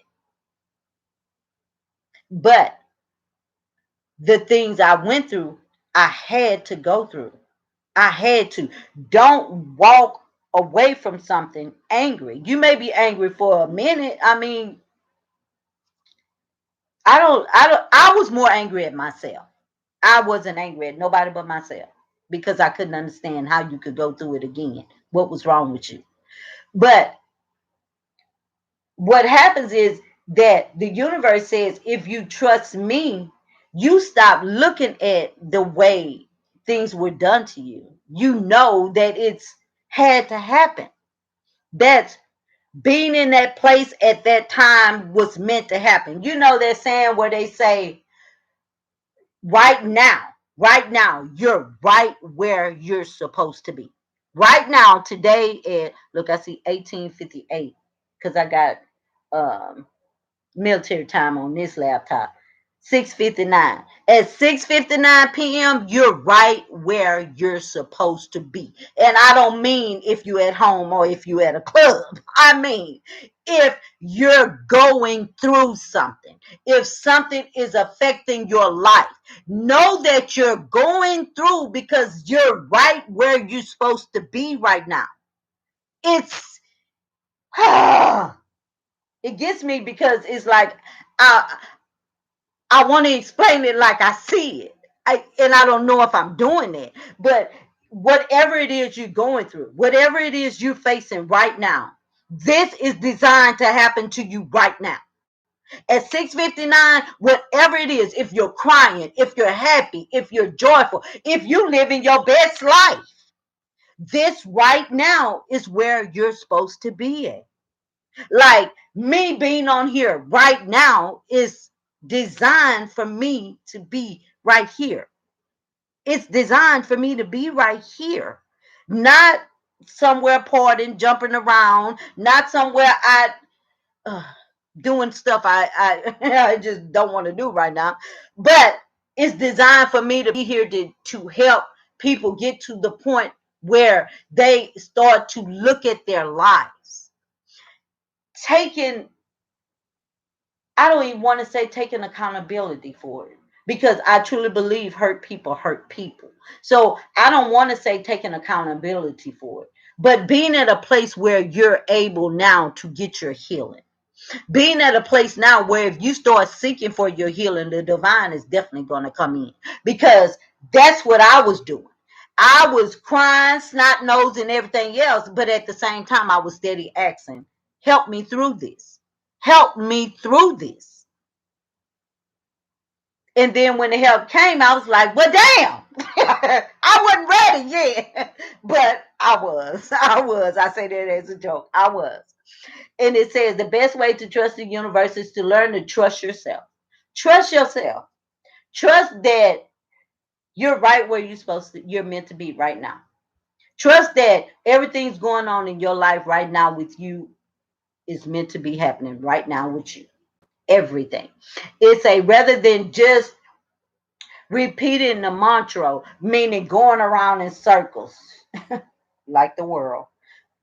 But the things I went through, I had to go through. I had to. Don't walk away from something angry. You may be angry for a minute. I mean, I was more angry at myself. I wasn't angry at nobody but myself because I couldn't understand how you could go through it again. What was wrong with you? But what happens is that the universe says, if you trust me, you stop looking at the way things were done to you. You know that it's had to happen. That's being in that place at that time was meant to happen. You know that saying where they say, right now, you're right where you're supposed to be. Right now, today, look, I see 1858 because I got military time on this laptop. 6:59. At 6:59 p.m., you're right where you're supposed to be. And I don't mean if you're at home or if you're at a club. I mean if you're going through something, if something is affecting your life, know that you're going through because you're right where you're supposed to be right now. It's it gets me because it's like I I want to explain it like I see it. And I don't know if I'm doing it, but whatever it is you're going through, whatever it is you're facing right now, this is designed to happen to you right now. At 6:59, whatever it is, if you're crying, if you're happy, if you're joyful, if you're living your best life, this right now is where you're supposed to be at. Like me being on here right now is designed for me to be right here. It's designed for me to be right here, not somewhere partying, jumping around, not somewhere uh, doing stuff I just don't want to do right now. But it's designed for me to be here to help people get to the point where they start to look at their lives taking I don't even want to say taking accountability for it because I truly believe hurt people. So I don't want to say taking accountability for it, but being at a place where you're able now to get your healing. Being at a place now where if you start seeking for your healing, the divine is definitely going to come in because that's what I was doing. I was crying, snot nose, and everything else, but at the same time, I was steady asking, help me through this. Help me through this. And then when the help came, I was like, well, damn, I wasn't ready yet. But I was. I was. I say that as a joke. I was. And it says the best way to trust the universe is to learn to trust yourself. Trust yourself. Trust that you're right where you're meant to be right now. Trust that everything's going on in your life right now with you is meant to be happening right now with you. Everything. It's a rather than just repeating the mantra, meaning going around in circles like the world.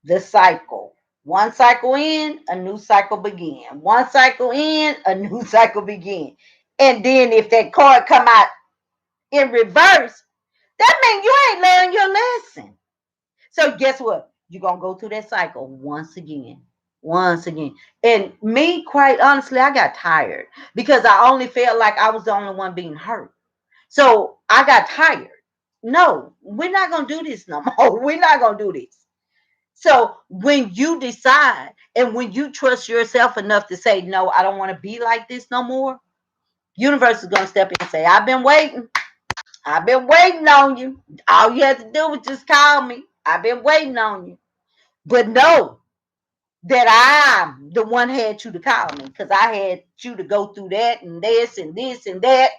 The cycle. One cycle in, a new cycle begin. One cycle in, a new cycle begin. And then if that card come out in reverse, that means you ain't learned your lesson. So guess what? You're going to go through that cycle once again. Once again. And me, quite honestly, I got tired because I only felt like I was the only one being hurt. So I got tired. No, we're not going to do this no more. We're not going to do this. So when you decide and when you trust yourself enough to say, no, I don't want to be like this no more, universe is going to step in and say, I've been waiting. I've been waiting on you. All you have to do is just call me. I've been waiting on you. But know that I'm the one had you to call me, because I had you to go through that and this and this and that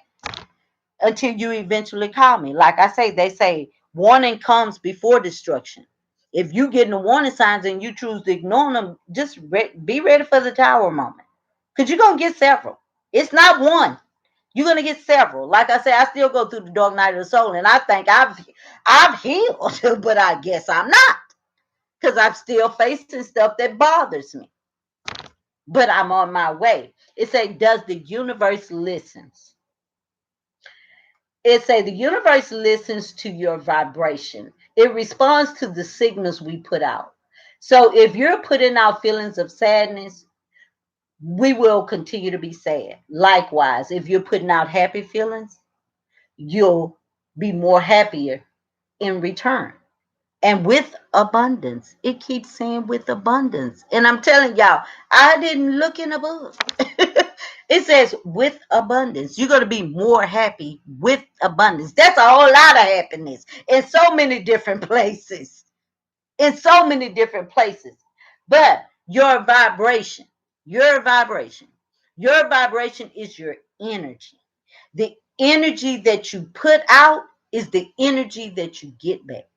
until you eventually call me. Like I say, they say warning comes before destruction. If you get the warning signs and you choose to ignore them, just be ready for the tower moment, because you're going to get several. It's not one. You're gonna get several. Like I said, I still go through the dark night of the soul, and I think I've healed, but I guess I'm not, because I'm still facing stuff that bothers me. But I'm on my way. It say, does the universe listens? It say the universe listens to your vibration. It responds to the signals we put out. So if you're putting out feelings of sadness, we will continue to be sad. Likewise, if you're putting out happy feelings, you'll be more happier in return. And with abundance, it keeps saying with abundance. And I'm telling y'all, I didn't look in a book. It says with abundance. You're going to be more happy with abundance. That's a whole lot of happiness in so many different places. In so many different places. But your vibration, your vibration, your vibration is your energy. The energy that you put out is the energy that you get back.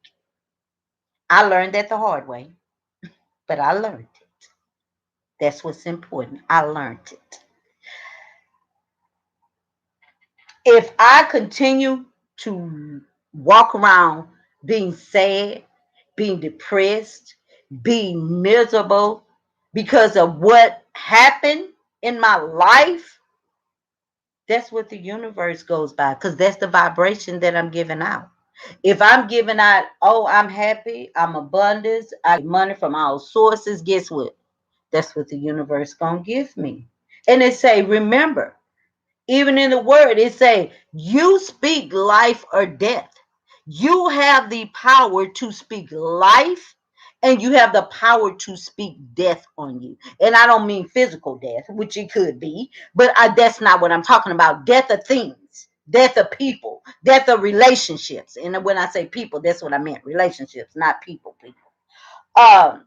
I learned that the hard way, but I learned it. That's what's important. I learned it. If I continue to walk around being sad, being depressed, being miserable because of what happened in my life, that's what the universe goes by, because that's the vibration that I'm giving out. If I'm giving out, oh, I'm happy, I'm abundance, I get money from all sources, guess what? That's what the universe gonna give me. And it say, remember, even in the word, it say, you speak life or death. You have the power to speak life, and you have the power to speak death on you. And I don't mean physical death, which it could be, but that's not what I'm talking about. Death of things, death of people, death of relationships. And when I say people, that's what I meant, relationships, not people. Um,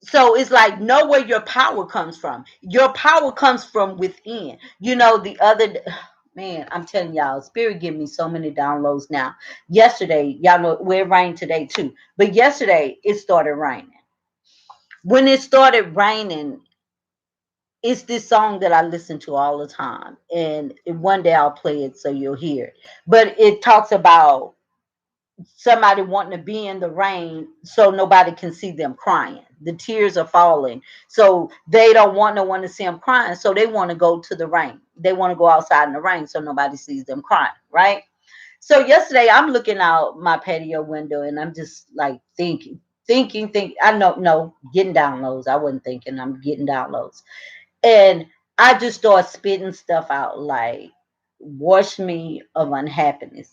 so it's like, know where your power comes from. Your power comes from within. You know, the other man, I'm telling y'all, spirit give me so many downloads now. Yesterday, y'all know, well, it rained today too, but yesterday it started raining. When it started raining, it's this song that I listen to all the time, and one day I'll play it so you'll hear it. But it talks about somebody wanting to be in the rain so nobody can see them crying. The tears are falling. So they don't want no one to see them crying. So they want to go to the rain. They want to go outside in the rain so nobody sees them crying, right? So yesterday I'm looking out my patio window and I'm just like thinking. I know, no, getting downloads. I wasn't thinking, I'm getting downloads. And I just start spitting stuff out like, wash me of unhappiness.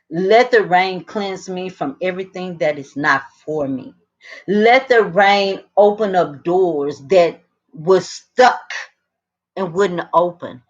Let the rain cleanse me from everything that is not for me. Let the rain open up doors that were stuck and wouldn't open.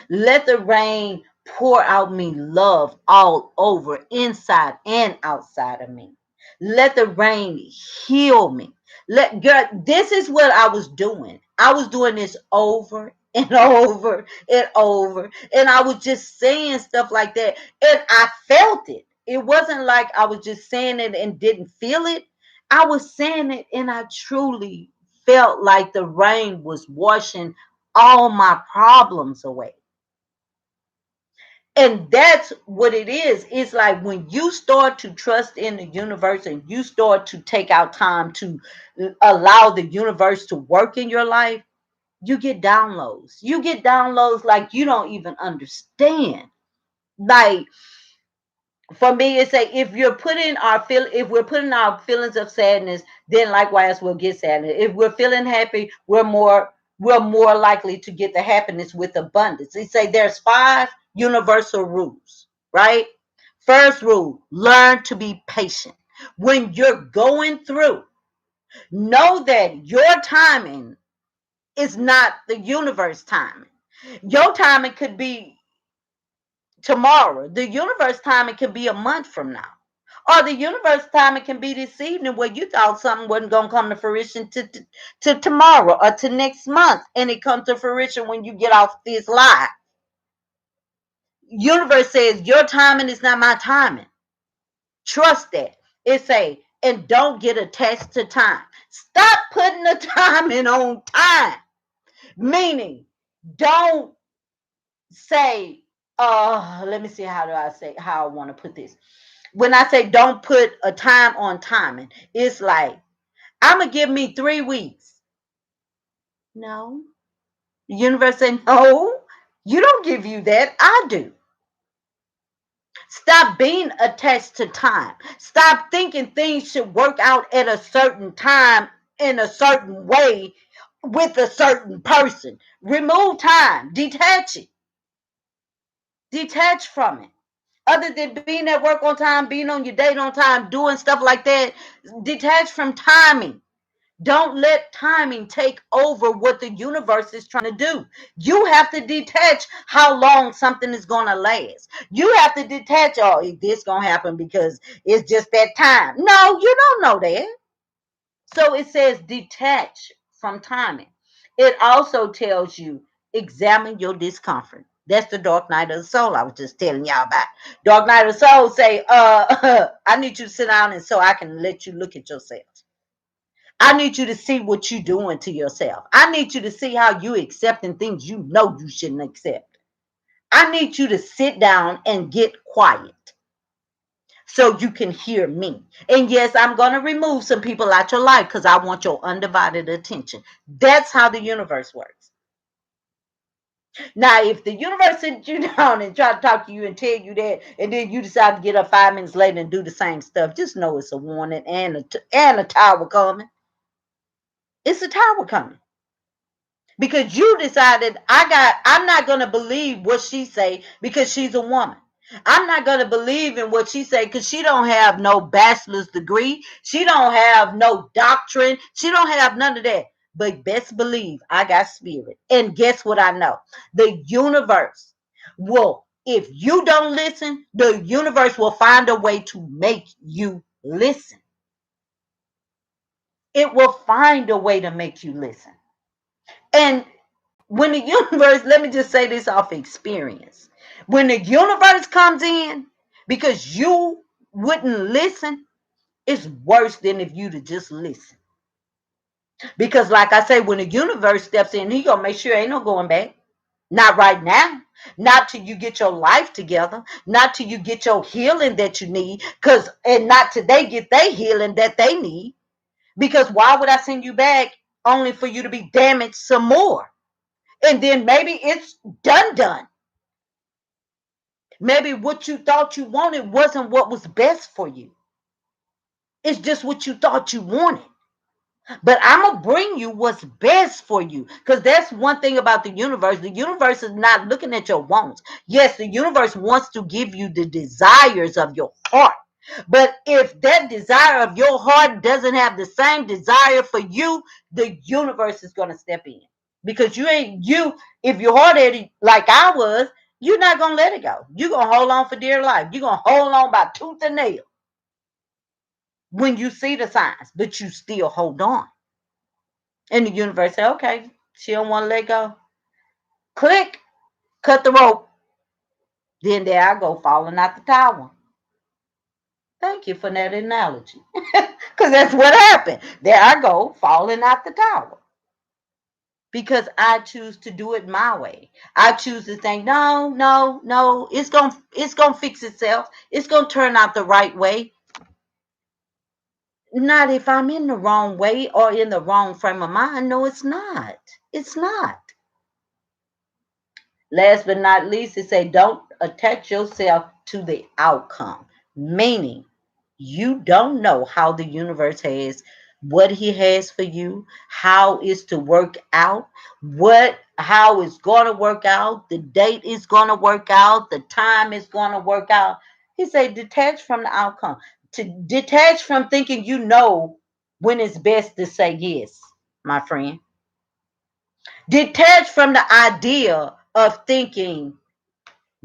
Let the rain pour out me love all over, inside and outside of me. Let the rain heal me. Girl, this is what I was doing. I was doing this over and over and over. And I was just saying stuff like that. And I felt it. It wasn't like I was just saying it and didn't feel it. I was saying it and I truly felt like the rain was washing all my problems away. And that's what it is. It's like when you start to trust in the universe and you start to take out time to allow the universe to work in your life, you get downloads. You get downloads like you don't even understand. Like, for me, it's say, if we're putting our feelings of sadness, then likewise we'll get sadness. If we're feeling happy, we're more likely to get the happiness with abundance. They say there's 5 universal rules, right? First rule, learn to be patient. When you're going through, know that your timing is not the universe timing. Your timing could be tomorrow. The universe timing could be a month from now. Or the universe timing can be this evening where you thought something wasn't going to come to fruition to tomorrow or to next month. And it comes to fruition when you get off this live. Universe says your timing is not my timing. Trust that. It say, and don't get attached to time. Stop putting the timing on time. Meaning, don't say, let me see how I want to put this. When I say don't put a time on timing, it's like, I'm going to give me 3 weeks. No. The universe said, no, you don't give you that. I do. Stop being attached to time. Stop thinking things should work out at a certain time in a certain way with a certain person. Remove time. Detach it. Detach from it. Other than being at work on time, being on your date on time, doing stuff like that, detach from timing. Don't let timing take over what the universe is trying to do. You have to detach how long something is going to last. You have to detach, oh, this going to happen because it's just that time. No, you don't know that. So it says detach from timing. It also tells you examine your discomfort. That's the dark night of the soul I was just telling y'all about. Dark night of the soul say, I need you to sit down and so I can let you look at yourself. I need you to see what you're doing to yourself. I need you to see how you accepting things you know you shouldn't accept. I need you to sit down and get quiet so you can hear me. And yes, I'm going to remove some people out your life because I want your undivided attention. That's how the universe works. Now, if the universe sits you down and try to talk to you and tell you that, and then you decide to get up 5 minutes later and do the same stuff, just know it's a warning and a tower coming. It's a tower coming. Because you decided I'm not going to believe what she say because she's a woman. I'm not going to believe in what she say because she don't have no bachelor's degree. She don't have no doctrine. She don't have none of that. But best believe I got spirit. And guess what I know? The universe will, if you don't listen, the universe will find a way to make you listen. It will find a way to make you listen. And when the universe, let me just say this off experience. When the universe comes in because you wouldn't listen, it's worse than if you'd have just listened. Because like I say, when the universe steps in, he gonna make sure ain't no going back. Not right now. Not till you get your life together. Not till you get your healing that you need. And not till they get their healing that they need. Because why would I send you back only for you to be damaged some more? And then maybe it's done. Maybe what you thought you wanted wasn't what was best for you. It's just what you thought you wanted. But I'm going to bring you what's best for you. Because that's one thing about the universe. The universe is not looking at your wants. Yes, the universe wants to give you the desires of your heart. But if that desire of your heart doesn't have the same desire for you, the universe is going to step in. Because if you're hard-headed like I was, you're not going to let it go. You're going to hold on for dear life. You're going to hold on by tooth and nail when you see the signs, but you still hold on. And the universe say, okay, she don't want to let go. Click, cut the rope. Then there I go, falling out the tower. Thank you for that analogy. Because that's what happened. There I go, falling out the tower. Because I choose to do it my way. I choose to think, no, it's gonna fix itself. It's gonna turn out the right way. Not if I'm in the wrong way or in the wrong frame of mind. No, it's not. It's not. Last but not least, it say don't attach yourself to the outcome. Meaning, you don't know how the universe has what he has for you, how it's to work out, how it's going to work out, the date is going to work out, the time is going to work out. He said, detach from the outcome. To detach from thinking you know when it's best to say yes, my friend. Detach from the idea of thinking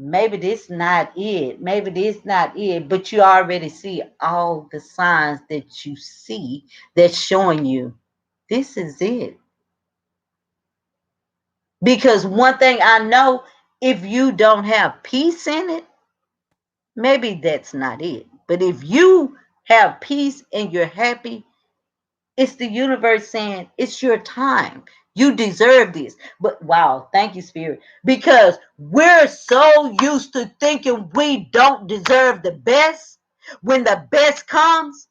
maybe this not it, maybe this not it, but you already see all the signs that you see that's showing you this is it. Because one thing I know, if you don't have peace in it, maybe that's not it. But if you have peace and you're happy, it's the universe saying it's your time. You deserve this. But wow, thank you, Spirit. Because we're so used to thinking we don't deserve the best. When the best comes,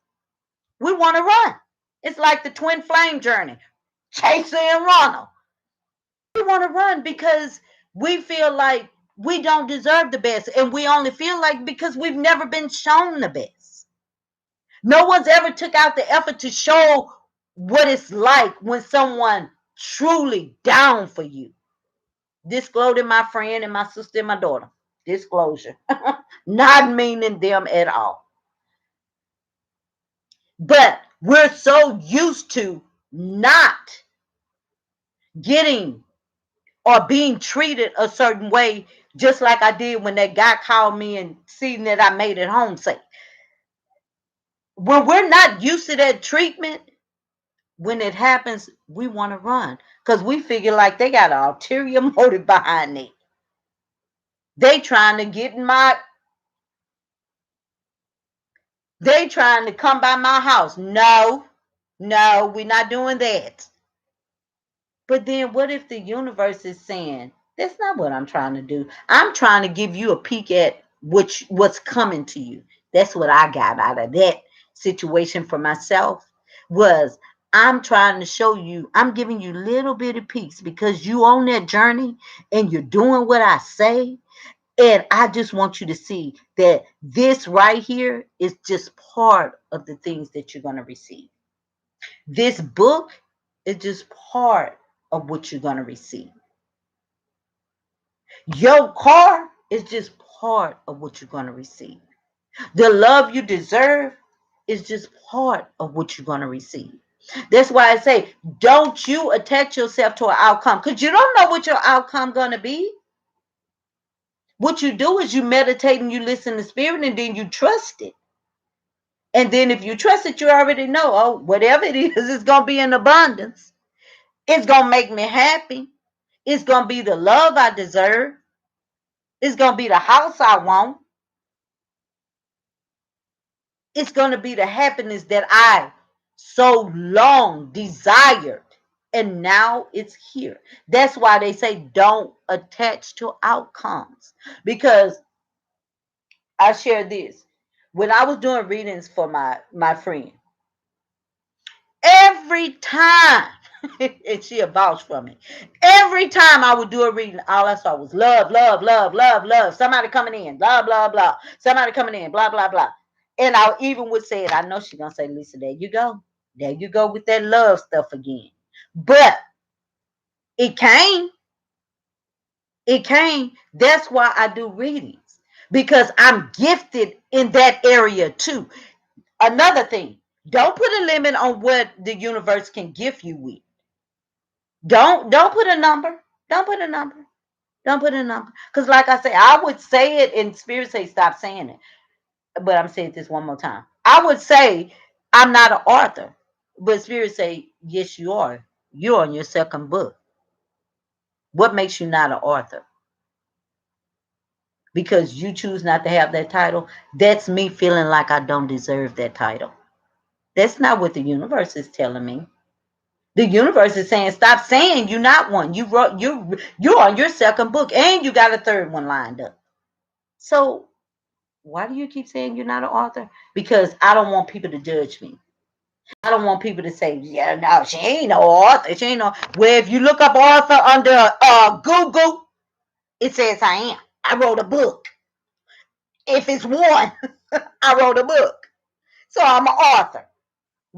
we want to run. It's like the twin flame journey, Chaser and Ronald. We want to run because we feel like we don't deserve the best. And we only feel like because we've never been shown the best. No one's ever took out the effort to show what it's like when someone truly down for you. Disclosure, my friend and my sister and my daughter. Disclosure. Not meaning them at all. But we're so used to not getting or being treated a certain way, just like I did when that guy called me and seen that I made it home safe. When we're not used to that treatment, when it happens, we want to run because we figure like they got an ulterior motive behind it. They trying to get in they trying to come by my house. No, we're not doing that. But then what if the universe is saying, that's not what I'm trying to do. I'm trying to give you a peek at what's coming to you. That's what I got out of that situation for myself was I'm trying to show you, I'm giving you little bitty peeks because you on that journey and you're doing what I say. And I just want you to see that this right here is just part of the things that you're going to receive. This book is just part of what you're going to receive. Your car is just part of what you're going to receive. The love you deserve is just part of what you're going to receive. That's why I say, don't you attach yourself to an outcome because you don't know what your outcome going to be. What you do is you meditate and you listen to spirit and then you trust it. And then if you trust it, you already know, oh, whatever it is, it's going to be in abundance. It's going to make me happy. It's going to be the love I deserve. It's going to be the house I want. It's going to be the happiness that I so long desired. And now it's here. That's why they say don't attach to outcomes. Because I share this. When I was doing readings for my friend, every time, and she a vouch for me, every time I would do a reading, all I saw was love, love, love, love, love. Somebody coming in, blah, blah, blah. Somebody coming in, blah, blah, blah. And I even would say it. I know she's going to say, Lisa, there you go. There you go with that love stuff again. But it came. It came. That's why I do readings. Because I'm gifted in that area too. Another thing, don't put a limit on what the universe can gift you with. Don't put a number. Don't put a number. Don't put a number. Because like I say, I would say it and spirit say stop saying it. But I'm saying this one more time. I would say I'm not an author. But spirit say, yes, you are. You're on your second book. What makes you not an author? Because you choose not to have that title. That's me feeling like I don't deserve that title. That's not what the universe is telling me. The universe is saying, stop saying you're not one. You're on your second book and you got a third one lined up. So why do you keep saying you're not an author? Because I don't want people to judge me. I don't want people to say, yeah, no, she ain't no author. She ain't no. Well, if you look up author under Google, it says I am. I wrote a book. If it's one, I wrote a book. So I'm an author.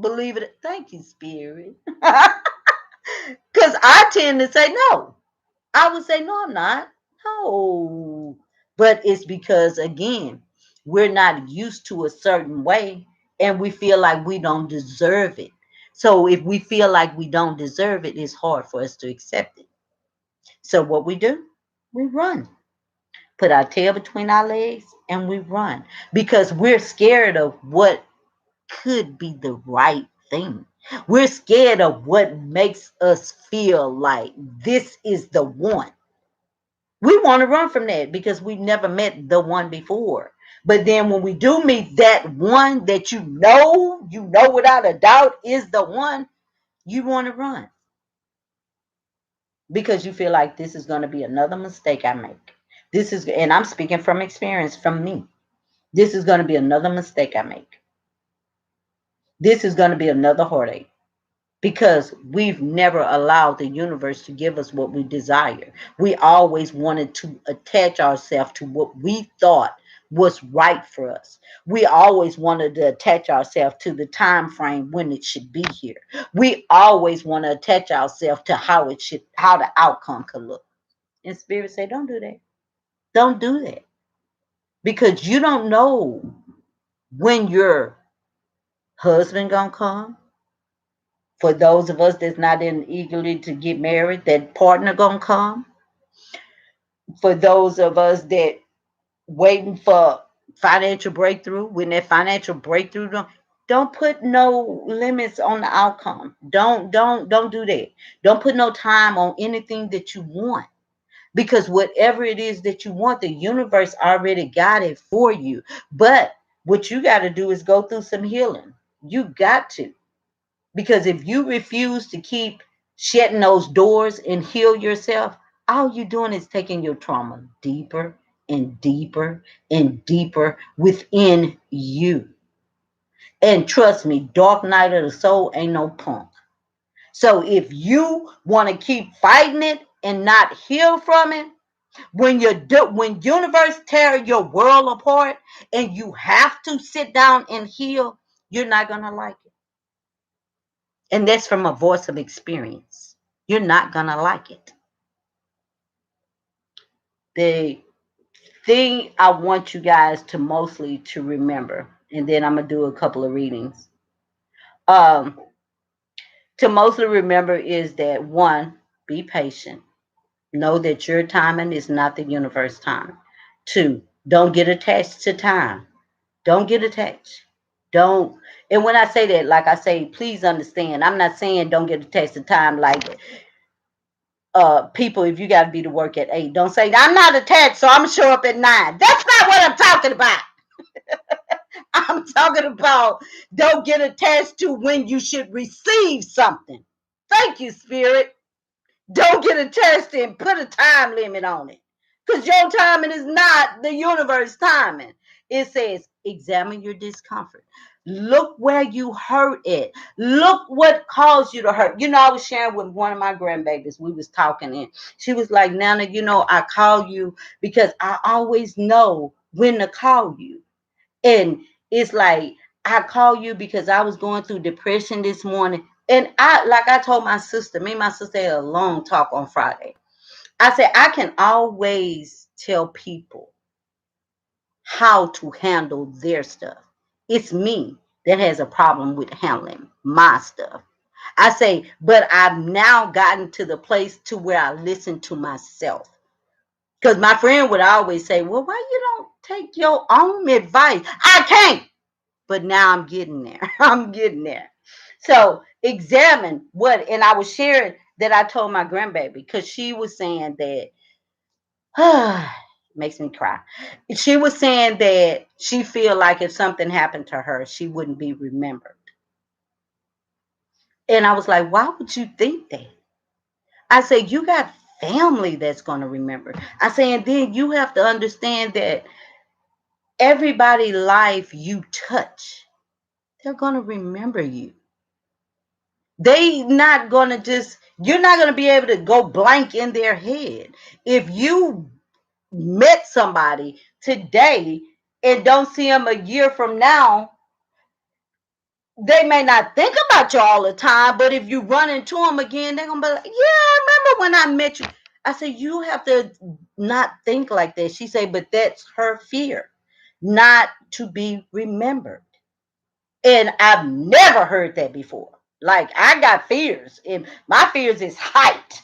Believe it. Thank you, Spirit. Because I tend to say no. I would say, no, I'm not. No. But it's because, again, We're not used to a certain way, and we feel like we don't deserve it. So if we feel like we don't deserve it, it's hard for us to accept it. So what we do, we run. Put our tail between our legs and we run because we're scared of what could be the right thing. We're scared of what makes us feel like this is the one. We want to run from that because we've never met the one before. But then when we do meet that one that you know without a doubt is the one, you want to run because you feel like this is going to be another mistake I make. This is, and I'm speaking from experience from me. This is going to be another mistake I make. This is going to be another heartache because we've never allowed the universe to give us what we desire. We always wanted to attach ourselves to what we thought was right for us. We always wanted to attach ourselves to the time frame when it should be here. We always want to attach ourselves to how the outcome could look. And spirit say, don't do that. Don't do that. Because you don't know when your husband gonna come. For those of us that's not in eagerly to get married, that partner gonna come. For those of us that waiting for financial breakthrough, when that financial breakthrough don't put no limits on the outcome. Don't do that. Don't put no time on anything that you want. Because whatever it is that you want, the universe already got it for you. But what you got to do is go through some healing. You got to. Because if you refuse to keep shutting those doors and heal yourself, all you're doing is taking your trauma deeper and deeper and deeper within you. And trust me, dark night of the soul ain't no punk. So if you want to keep fighting it and not heal from it, when universe tear your world apart and you have to sit down and heal, you're not gonna like it. And that's from a voice of experience. You're not going to like it. The thing I want you guys to mostly to remember, and then I'm going to do a couple of readings. Um, to mostly remember is that one, be patient. Know that your timing is not the universe time. Two, don't get attached to time. Don't get attached. Don't. And when I say that, like I say, please understand, I'm not saying don't get attached to time like people, if you got to be to work at 8, don't say I'm not attached, so I'm gonna show up at 9. That's not what I'm talking about. I'm talking about don't get attached to when you should receive something. Thank you, spirit. Don't get attached and put a time limit on it, because your timing is not the universe timing. It says examine your discomfort. Look where you hurt it. Look what caused you to hurt. I was sharing with one of my grandbabies. We was talking, and she was like, Nana, I call you because I always know when to call you. And it's like, I call you because I was going through depression this morning. And I told my sister, me and my sister had a long talk on Friday. I said, I can always tell people how to handle their stuff. It's me that has a problem with handling my stuff. I say, but I've now gotten to the place to where I listen to myself. Because my friend would always say, well, why you don't take your own advice? I can't. But now I'm getting there. I'm getting there. So examine what, and I was sharing that I told my grandbaby because she was saying that, makes me cry. She was saying that she feel like if something happened to her, she wouldn't be remembered. And I was like, why would you think that? I said, you got family that's going to remember. I say, and then you have to understand that everybody life you touch, they're going to remember you. They not going to just, you're not going to be able to go blank in their head. If you met somebody today and don't see them a year from now, they may not think about you all the time, but if you run into them again, they're going to be like, yeah, I remember when I met you. I said, you have to not think like that. She said, but that's her fear. not to be remembered. And I've never heard that before. Like, I got fears, and my fears is height.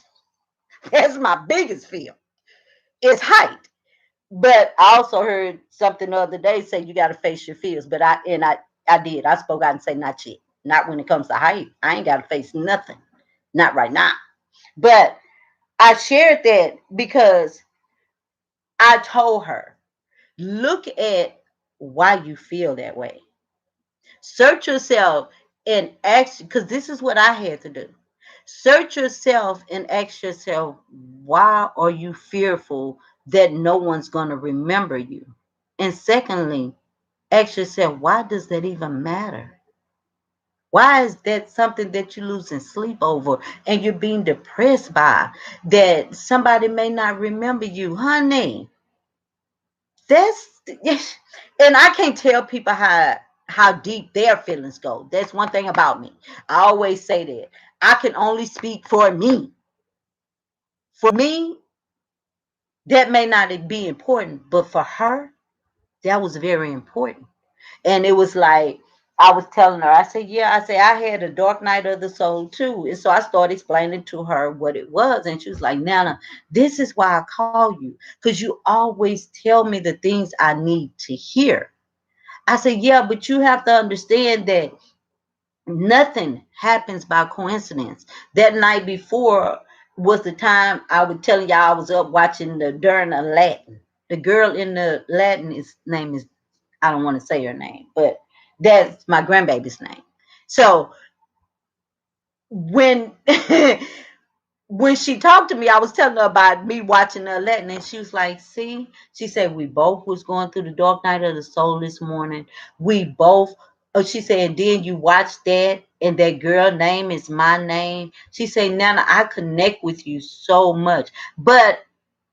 That's my biggest fear. It's height. But I also heard something the other day say you got to face your fears. But I did. I spoke out and say not yet. Not when it comes to height. I ain't got to face nothing. Not right now. But I shared that because I told her, look at why you feel that way. Search yourself and ask, because this is what I had to do. Search yourself and ask yourself, why are you fearful that no one's going to remember you? And secondly, ask yourself, why does that even matter? Why is that something that you're losing sleep over and you're being depressed by? That somebody may not remember you, honey. That's and I can't tell people how deep their feelings go. That's one thing about me. I always say that. I can only speak for me. For me, that may not be important, but for her, that was very important. And it was like I was telling her, I said, yeah, I said I had a dark night of the soul too. And so I started explaining to her what it was. And she was like, Nana, this is why I call you. Because you always tell me the things I need to hear. I said, yeah, but you have to understand that nothing happens by coincidence. That night before was the time I was telling y'all I was up watching the during the Latin. The girl in the Latin name is, I don't want to say her name, but that's my grandbaby's name. So when when she talked to me, I was telling her about me watching the Latin, and she was like, see, she said, we both was going through the dark night of the soul this morning. We both, oh, she said, and then you watched that, and that girl name is my name. She said, Nana, I connect with you so much. But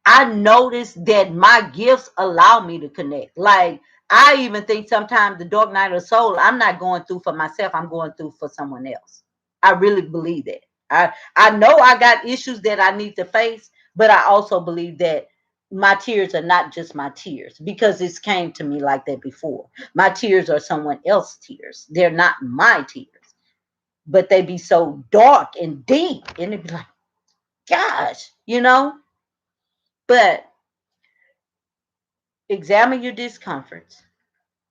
I noticed that my gifts allow me to connect. Like, I even think sometimes the dark night of the soul, I'm not going through for myself, I'm going through for someone else. I really believe that. I know I got issues that I need to face, but I also believe that my tears are not just my tears because it's came to me like that before. My tears are someone else's tears. They're not my tears, but they be so dark and deep, and it be like, gosh, you know. But examine your discomforts.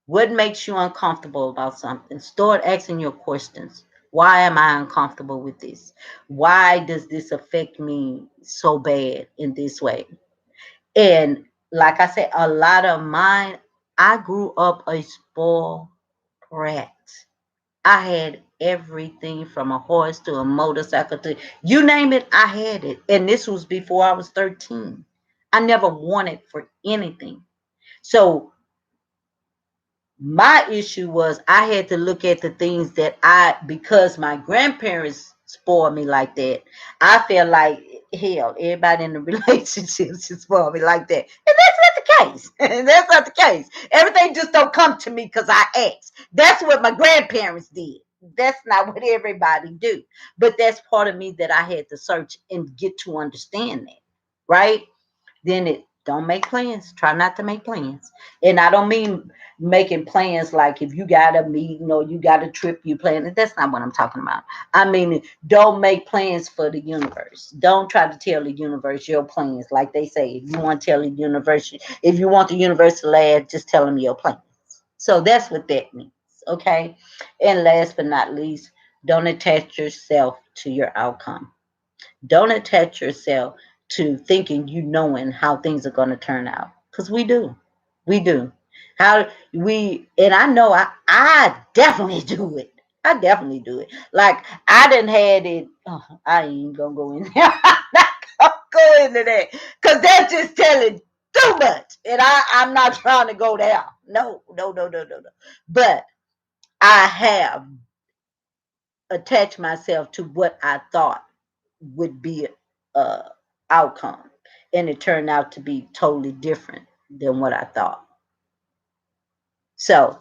What makes you uncomfortable about something? Start asking your questions. Why am I uncomfortable with this? Why does this affect me so bad in this way? And like I said, a lot of mine, I grew up a spoiled brat. I had everything from a horse to a motorcycle to you name it, I had it. And this was before I was 13. I never wanted for anything. So my issue was I had to look at the things that because my grandparents spoiled me like that, I felt like hell, everybody in the relationship should spoil me like that. And that's not the case. And that's not the case. Everything just don't come to me because I asked. That's what my grandparents did. That's not what everybody do. But that's part of me that I had to search and get to understand that. Right? Then it don't make plans. Try not to make plans. And I don't mean making plans like if you got a meeting or you got a trip you plan. That's not what I'm talking about. I mean, don't make plans for the universe. Don't try to tell the universe your plans. Like they say, if you want to tell the universe, if you want the universe to laugh, just tell them your plans. So that's what that means. Okay. And last but not least, don't attach yourself to your outcome. Don't attach yourself to thinking you knowing how things are going to turn out. Because we do. We do. How we, and I know I definitely do it. I definitely do it. Like I didn't had it. Oh, I ain't gonna go in there. I'm not gonna go into that because that's just telling too much, and I'm not trying to go there. No, no, no, no, no, no. But I have attached myself to what I thought would be a outcome, and it turned out to be totally different than what I thought. So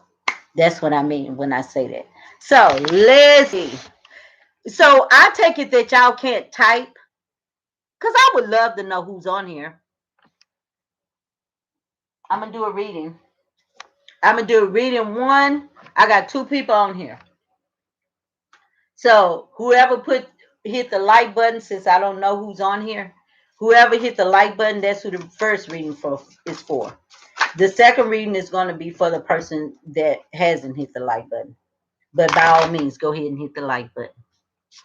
that's what I mean when I say that. So let's see. So I take it that y'all can't type because I would love to know who's on here. I'm gonna do a reading. I'm gonna do reading one. I got two people on here. So whoever hit the like button, since I don't know who's on here, whoever hit the like button, that's who the first reading is for. The second reading is going to be for the person that hasn't hit the like button. But by all means, go ahead and hit the like button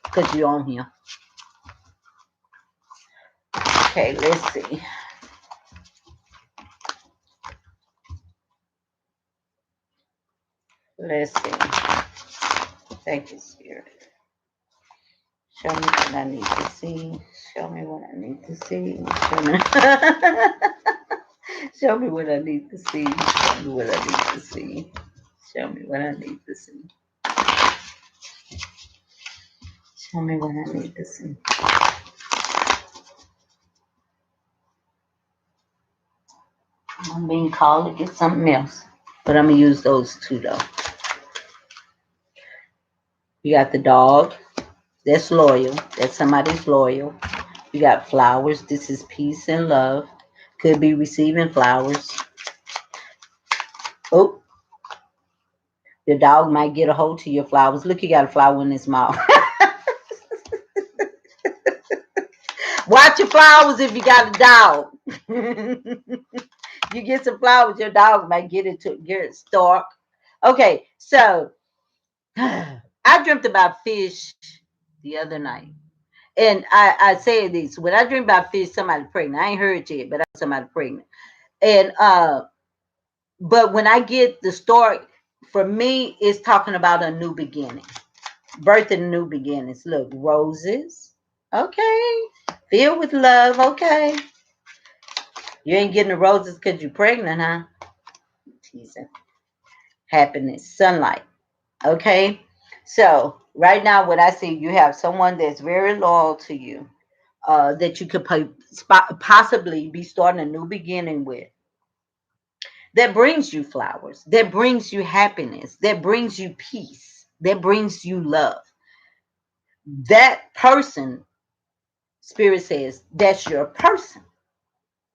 because you're on here. Okay, let's see. Let's see. Thank you, Spirit. Show me what I need to see. Show me what I need to see. Show me what I need to see. Show me what I need to see. Show me what I need to see. Show me what I need to see. I'm being called to get something else. But I'm going to use those two, though. You got the dog. That's loyal. That's somebody's loyal. You got flowers. This is peace and love. Could be receiving flowers. Oh, your dog might get a hold to your flowers. Look, you got a flower in his mouth. Watch your flowers if you got a dog. You get some flowers, your dog might get it stark. Okay, so I dreamt about fish the other night. And I say this, when I dream about fish, somebody pregnant. I ain't heard it yet, but I'm somebody pregnant. And but when I get the story, for me, it's talking about a new beginning. Birth and new beginnings. Look, roses. Okay. Filled with love. Okay. You ain't getting the roses because you're pregnant, huh? Teasing. Happiness. Sunlight. Okay. So right now, what I see, you have someone that's very loyal to you, that you could possibly be starting a new beginning with. That brings you flowers. That brings you happiness. That brings you peace. That brings you love. That person, Spirit says, that's your person.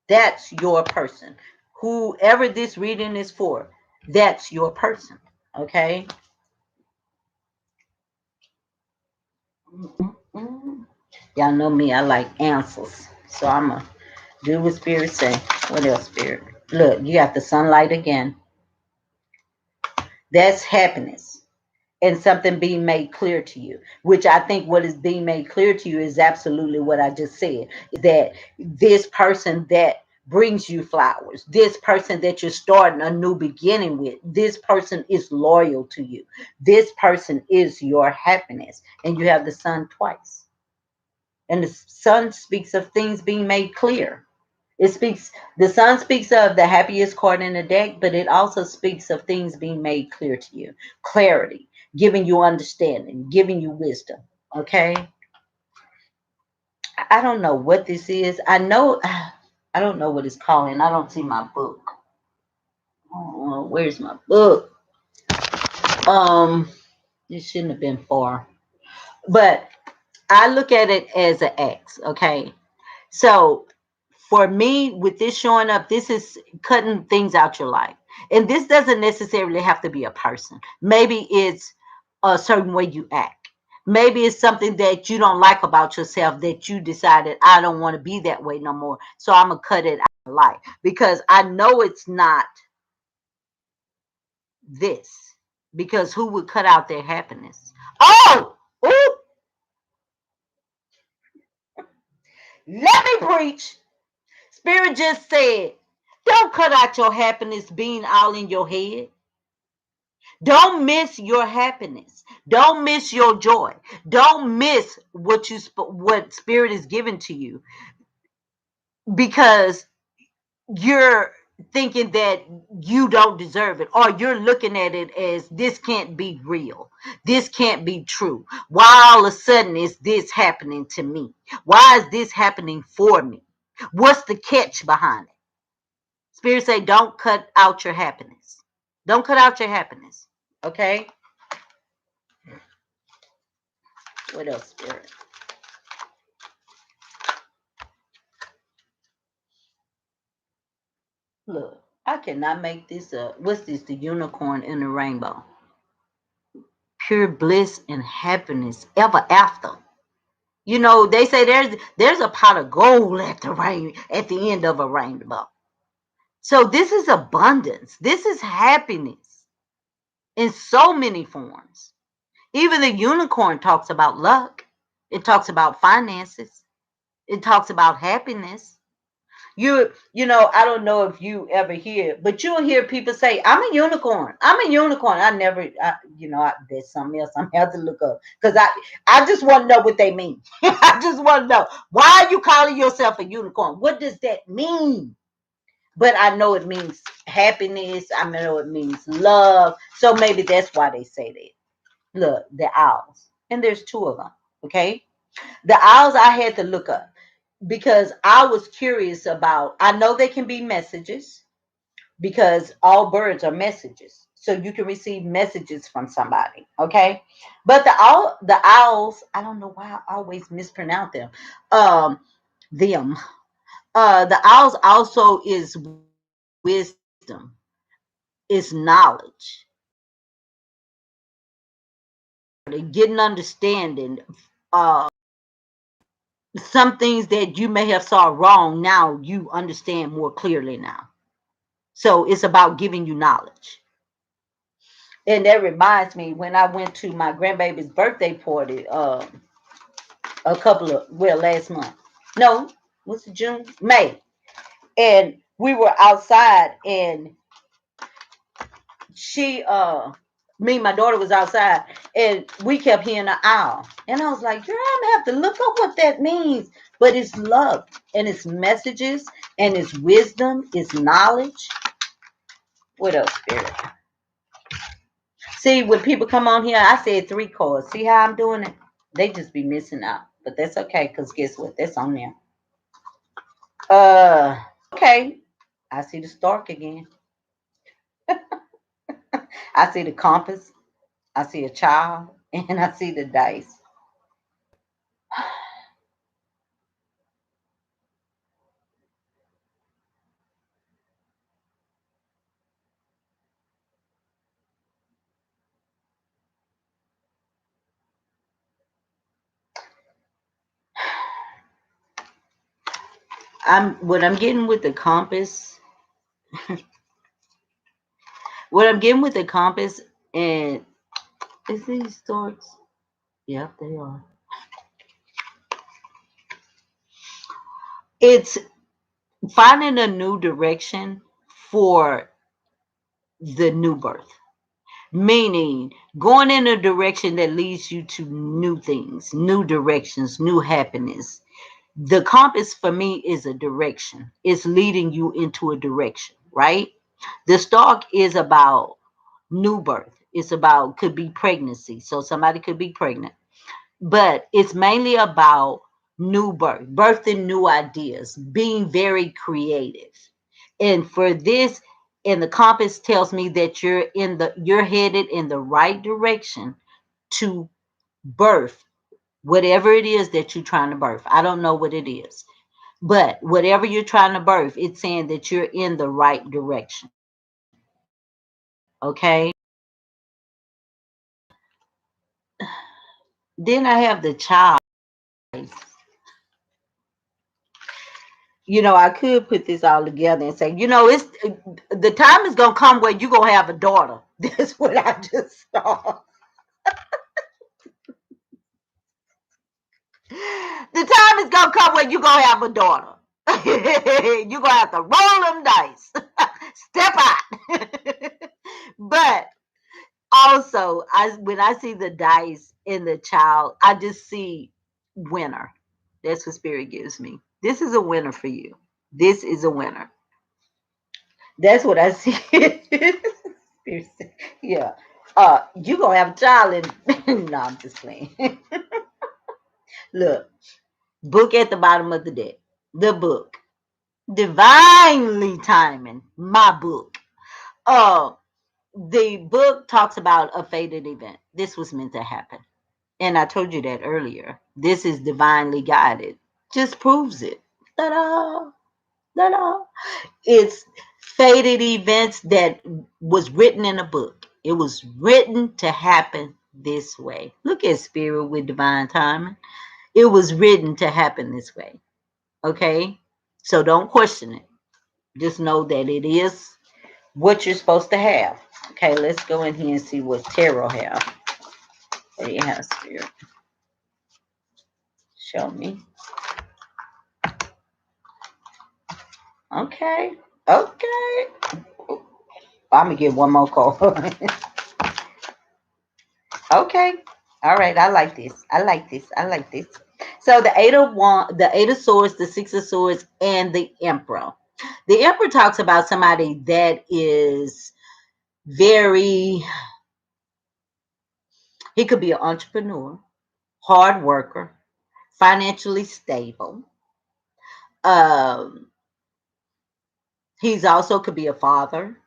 That's your person. Whoever this reading is for, that's your person. Okay? Mm-mm. Y'all know me, I like answers. So I'm going to do what Spirit say. What else, Spirit? Look, you got the sunlight again. That's happiness. And something being made clear to you, which I think what is being made clear to you is absolutely what I just said, that this person that brings you flowers, this person that you're starting a new beginning with, this person is loyal to you. This person is your happiness. And you have the sun twice. And the sun speaks of things being made clear. The sun speaks of the happiest card in the deck, but it also speaks of things being made clear to you. Clarity, giving you understanding, giving you wisdom. Okay? I don't know what this is. I don't know what it's calling. I don't see my book. Oh, where's my book? It shouldn't have been far. But I look at it as an X, okay? So for me, with this showing up, this is cutting things out your life. And this doesn't necessarily have to be a person. Maybe it's a certain way you act. Maybe it's something that you don't like about yourself that you decided, I don't want to be that way no more. So I'm going to cut it out of life because I know it's not this. Because who would cut out their happiness? Oh, ooh, let me preach. Spirit just said, don't cut out your happiness being all in your head. Don't miss your happiness. Don't miss your joy. Don't miss what Spirit is giving to you because you're thinking that you don't deserve it, or you're looking at it as this can't be real. This can't be true. Why all of a sudden is this happening to me? Why is this happening for me? What's the catch behind it? Spirit say, don't cut out your happiness. Don't cut out your happiness. Okay? What else, Spirit? Look. I cannot make this up. What's this? The unicorn in the rainbow. Pure bliss and happiness ever after. You know, they say there's a pot of gold at the end of a rainbow. So this is abundance. This is happiness in so many forms. Even the unicorn talks about luck. It talks about finances. It talks about happiness. You know, I don't know if you ever hear, but you'll hear people say, "I'm a unicorn. I'm a unicorn." There's something else I'm have to look up because I just want to know what they mean. I just want to know, why are you calling yourself a unicorn? What does that mean? But I know it means happiness. I know it means love. So maybe that's why they say that. Look, the owls, and there's two of them. Okay, the owls I had to look up because I was curious about. I know they can be messages because all birds are messages, so you can receive messages from somebody. Okay, but the owls, I don't know why I always mispronounce them. Um, them. The owls also is wisdom, is knowledge, getting understanding. Uh, some things that you may have saw wrong, now you understand more clearly now. So it's about giving you knowledge. And that reminds me, when I went to my grandbaby's birthday party, last month. No, what's it, June? May. And we were outside, and she me and my daughter was outside, and we kept hearing an owl. And I was like, girl, I'm gonna have to look up what that means. But it's love, and it's messages, and it's wisdom, it's knowledge. What else, Spirit? See, when people come on here, I said 3 chords. See how I'm doing it? They just be missing out. But that's okay, because guess what? That's on there. Uh okay. I see the stork again. I see the compass. I see a child. And I see the dice. I'm getting with the compass. What I'm getting with the compass, and is these storks? Yep, they are. It's finding a new direction for the new birth, meaning going in a direction that leads you to new things, new directions, new happiness. The compass for me is a direction. It's leading you into a direction, right? The stalk is about new birth. It's about, could be pregnancy. So somebody could be pregnant, but it's mainly about new birth, birthing new ideas, being very creative. And for this, and the compass tells me that you're headed in the right direction to birth whatever it is that you're trying to birth. I don't know what it is, but whatever you're trying to birth, it's saying that you're in the right direction. Okay. Then I have the child. I could put this all together and say, it's the time is gonna come where you're gonna have a daughter. That's what I just saw. The time is gonna come where you're gonna have a daughter. You're gonna have to roll them dice. Step out. But also, when I see the dice in the child, I just see winner. That's what spirit gives me. This is a winner for you. This is a winner. That's what I see. Yeah. You gonna have a child and no, I'm just playing. Look, book at the bottom of the deck. The book. Divinely timing. My book. Uh the book talks about a fated event. This was meant to happen. And I told you that earlier. This is divinely guided. Just proves it. Ta-da! Ta-da! It's fated events that was written in a book. It was written to happen this way. Look at spirit with divine timing. It was written to happen this way. Okay? So don't question it. Just know that it is what you're supposed to have. Okay, let's go in here and see what tarot have. What do you have, spirit? Show me. Okay. Okay. I'm gonna get one more card. Okay. All right. I like this. I like this. I like this. So the eight of swords, the six of swords, and the emperor. The emperor talks about somebody that is very. He could be an entrepreneur, hard worker, financially stable. Um, he's also could be a father,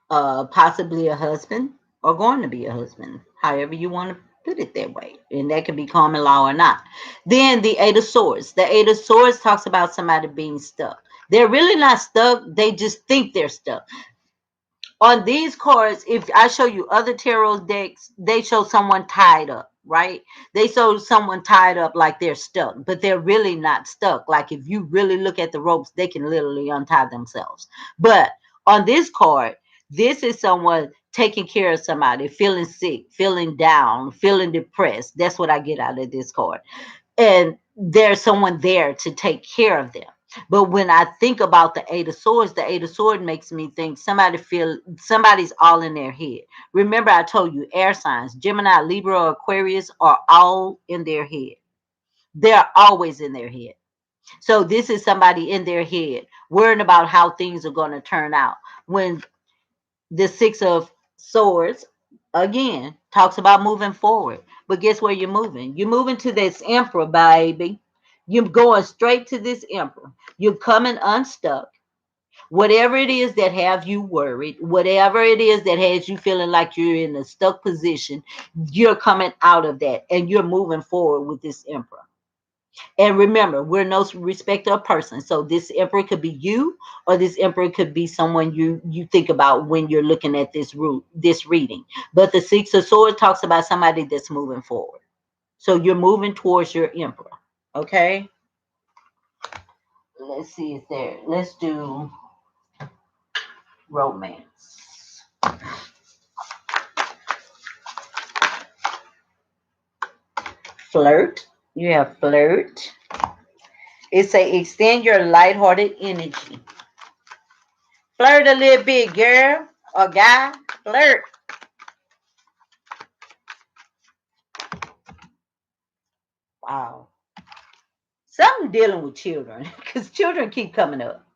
possibly a husband, or going to be a husband, however you want to put it that way. And that could be common law or not. Then the Eight of Swords. The Eight of Swords talks about somebody being stuck. They're really not stuck, they just think they're stuck. On these cards, if I show you other tarot decks, they show someone tied up, right? They show someone tied up like they're stuck, but they're really not stuck. Like if you really look at the ropes, they can literally untie themselves. But on this card, this is someone taking care of somebody, feeling sick, feeling down, feeling depressed. That's what I get out of this card. And there's someone there to take care of them. But when I think about the Eight of Swords makes me think somebody's all in their head. Remember, I told you air signs, Gemini, Libra, Aquarius are all in their head. They're always in their head. So this is somebody in their head, worrying about how things are going to turn out. When the Six of Swords, again, talks about moving forward. But guess where you're moving? You're moving to this emperor, baby. You're going straight to this emperor. You're coming unstuck. Whatever it is that have you worried, whatever it is that has you feeling like you're in a stuck position, you're coming out of that and you're moving forward with this emperor. And remember, we're no respecter of person. So this emperor could be you, or this emperor could be someone you think about when you're looking at this reading. But the Six of Swords talks about somebody that's moving forward. So you're moving towards your emperor. Okay. Let's see if there. Let's do romance. Flirt. You have flirt. It's a extend your lighthearted energy. Flirt a little bit, girl or guy. Flirt. Wow. Something dealing with children because children keep coming up.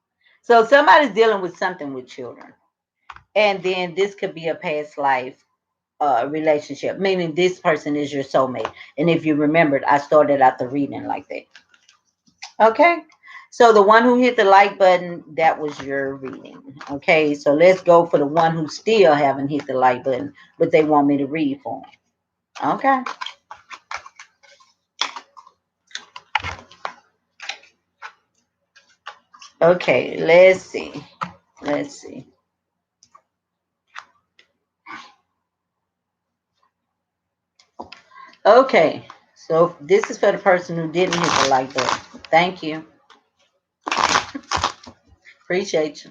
So somebody's dealing with something with children. And then this could be a past life relationship, meaning this person is your soulmate. And if you remembered, I started out the reading like that. Okay. So the one who hit the like button, that was your reading. Okay. So let's go for the one who still haven't hit the like button, but they want me to read for them. Okay. Okay. Let's see. Let's see. Okay. So this is for the person who didn't hit the like button. Thank you. Appreciate you.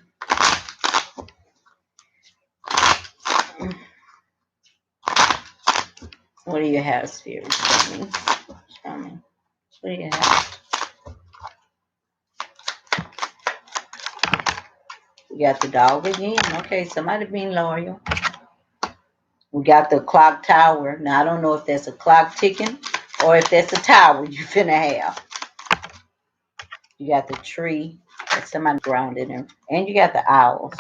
What do you have, Spirit? Show me. Show me. What do you have? We got the dog again. Okay, somebody being loyal. We got the clock tower. Now, I don't know if that's a clock ticking or if that's a tower you finna have. You got the tree that somebody grounded in. And you got the owls.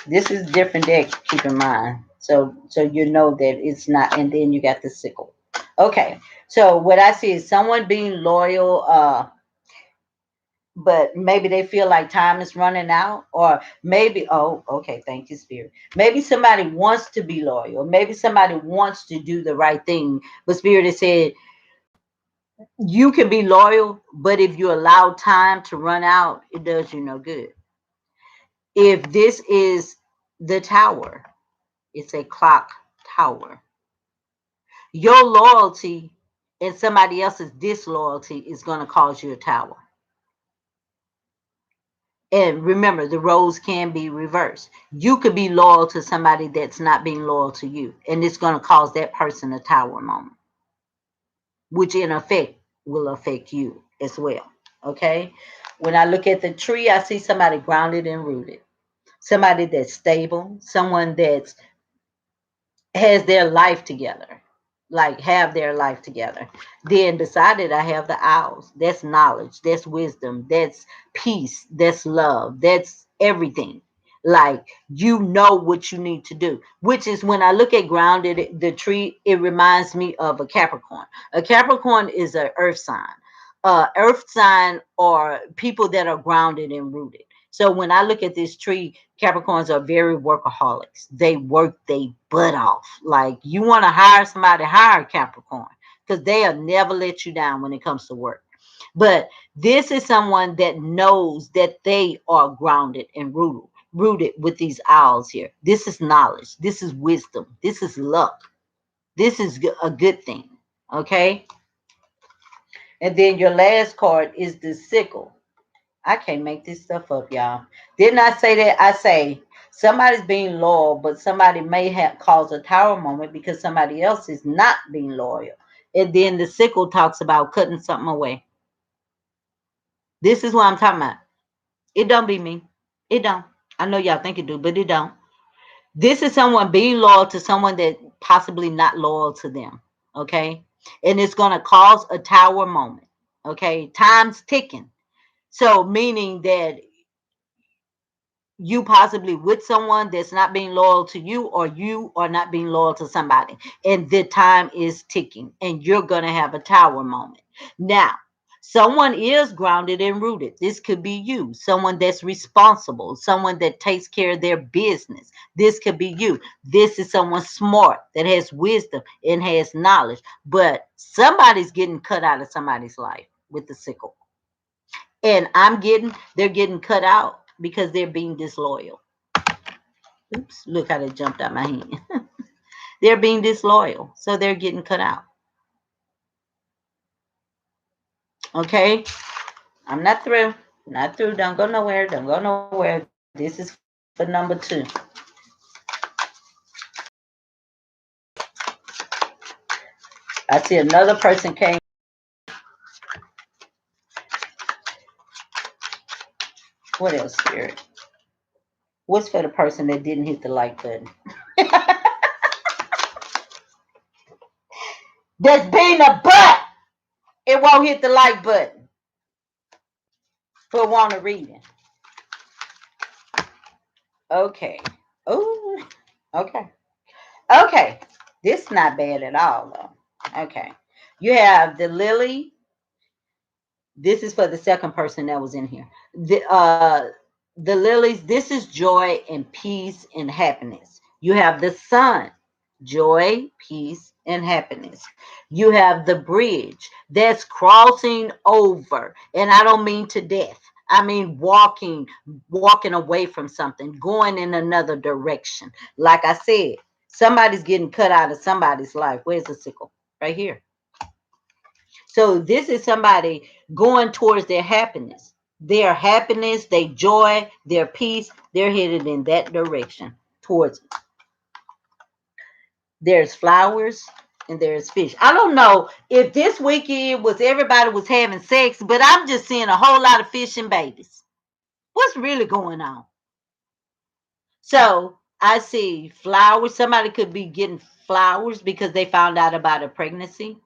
This is different deck, keep in mind. So you know that it's not, and then you got the sickle. Okay, so what I see is someone being loyal, but maybe they feel like time is running out, or maybe, oh, okay, thank you, Spirit. Maybe somebody wants to be loyal, maybe somebody wants to do the right thing, but Spirit has said you can be loyal, but if you allow time to run out, it does you no good. If this is the tower, it's a clock tower. Your loyalty and somebody else's disloyalty is going to cause you a tower. And remember, the roles can be reversed. You could be loyal to somebody that's not being loyal to you, and it's going to cause that person a tower moment, which in effect will affect you as well. Okay? When I look at the tree, I see somebody grounded and rooted, somebody that's stable, someone that's has their life together, like have their life together. Then decided I have the owls. That's knowledge, that's wisdom, that's peace, that's love, that's everything. Like you know what you need to do, which is when I look at grounded, the tree, it reminds me of a Capricorn. A Capricorn is an earth sign. Earth sign or people that are grounded and rooted. So when I look at this tree, Capricorns are very workaholics. They work their butt off. Like you want to hire somebody, hire a Capricorn because they'll never let you down when it comes to work. But this is someone that knows that they are grounded and rooted with these owls here. This is knowledge. This is wisdom. This is luck. This is a good thing. Okay. And then your last card is the sickle. I can't make this stuff up, y'all. Didn't I say that? I say somebody's being loyal, but somebody may have caused a tower moment because somebody else is not being loyal. And then the sickle talks about cutting something away. This is what I'm talking about. It don't be me. It don't. I know y'all think it do, but it don't. This is someone being loyal to someone that possibly not loyal to them. Okay. And it's going to cause a tower moment. Okay. Time's ticking. So meaning that you possibly with someone that's not being loyal to you, or you are not being loyal to somebody, and the time is ticking and you're going to have a tower moment. Now someone is grounded and rooted. This could be you, someone that's responsible, someone that takes care of their business. This could be you. This is someone smart that has wisdom and has knowledge, but somebody's getting cut out of somebody's life with the sickle. And they're getting cut out because they're being disloyal. Oops, look how they jumped out my hand. They're being disloyal, so they're getting cut out. Okay, I'm not through. Not through. Don't go nowhere. Don't go nowhere. This is for number 2. I see another person came. What else, Spirit? What's for the person that didn't hit the like button? That's being a butt. It won't hit the like button for want to reading. Okay. Oh, okay. Okay. This not bad at all, though. Okay. You have the lily. This is for the second person that was in here. The lilies, this is joy and peace and happiness. You have the sun, joy, peace, and happiness. You have the bridge that's crossing over. And I don't mean to death. I mean walking away from something, going in another direction. Like I said, somebody's getting cut out of somebody's life. Where's the sickle? Right here. So this is somebody going towards their happiness, their joy, their peace. They're headed in that direction towards it. There's flowers and there's fish. I don't know if this weekend was everybody was having sex, but I'm just seeing a whole lot of fish and babies. What's really going on? So I see flowers. Somebody could be getting flowers because they found out about a pregnancy.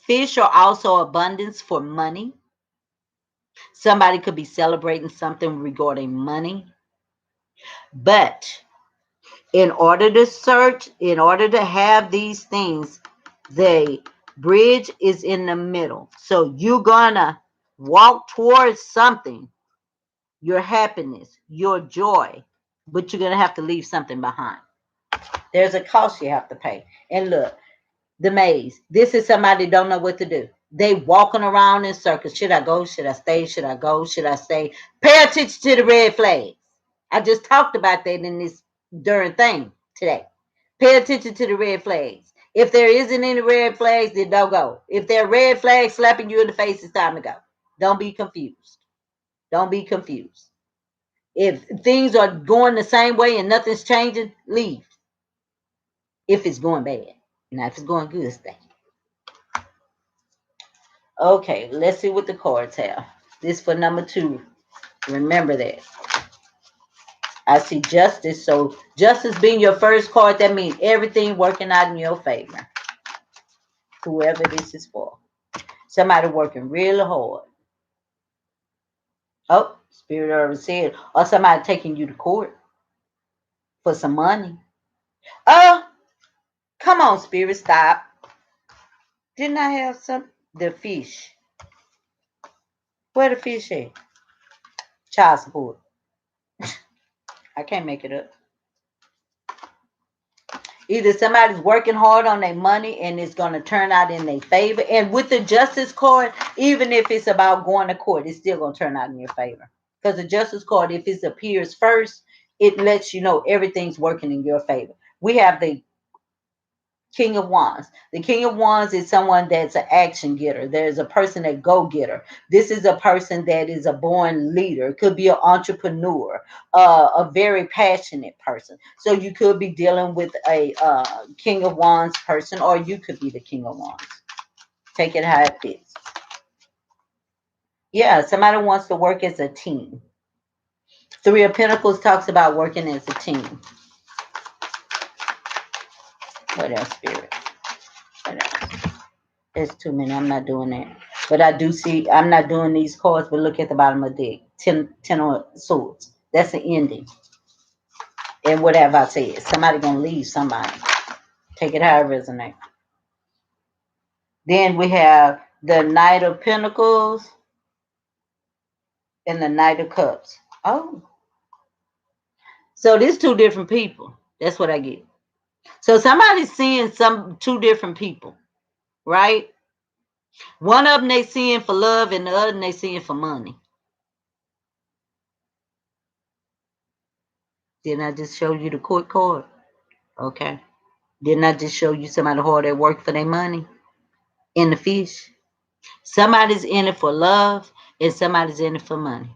Fish are also abundance for money. Somebody could be celebrating something regarding money. But in order to search, in order to have these things, the bridge is in the middle. So you're gonna walk towards something, your happiness, your joy, but you're gonna have to leave something behind. There's a cost you have to pay. And look, the maze. This is somebody don't know what to do. They walking around in circles. Should I go? Should I stay? Should I go? Should I stay? Pay attention to the red flags. I just talked about that in this during thing today. Pay attention to the red flags. If there isn't any red flags, then don't go. If there are red flags slapping you in the face, it's time to go. Don't be confused. Don't be confused. If things are going the same way and nothing's changing, leave. If it's going bad. Now, if it's going good, stay. Okay, let's see what the cards have. This for number 2. Remember that. I see justice. So justice being your first card, that means everything working out in your favor. Whoever this is for. Somebody working really hard. Oh, Spirit already said. Or somebody taking you to court for some money. Oh, come on, Spirit, stop. Didn't I have some? The fish. Where the fish at? Child support. I can't make it up. Either somebody's working hard on their money and it's going to turn out in their favor. And with the justice card, even if it's about going to court, it's still going to turn out in your favor. Because the justice card, if it appears first, it lets you know everything's working in your favor. We have the King of Wands. The King of Wands is someone that's an action getter. There's a person that go getter. This is a person that is a born leader. Could be an entrepreneur, a very passionate person. So you could be dealing with a King of Wands person, or you could be the King of Wands. Take it how it fits. Yeah, somebody wants to work as a team. 3 of Pentacles talks about working as a team. What else, Spirit? What else? There's too many. I'm not doing that. But I do see, I'm not doing these cards, but look at the bottom of the deck. 10 of swords. That's the ending. And what have I said? Somebody going to leave somebody. Take it how it resonates. Then we have the Knight of Pentacles and the Knight of Cups. Oh. So there's 2 different people. That's what I get. So somebody's seeing 2 different people, right? One of them they seeing for love and the other they seeing for money. Didn't I just show you the court card? Okay. Didn't I just show you somebody hard at work for their money? In the fish. Somebody's in it for love and somebody's in it for money.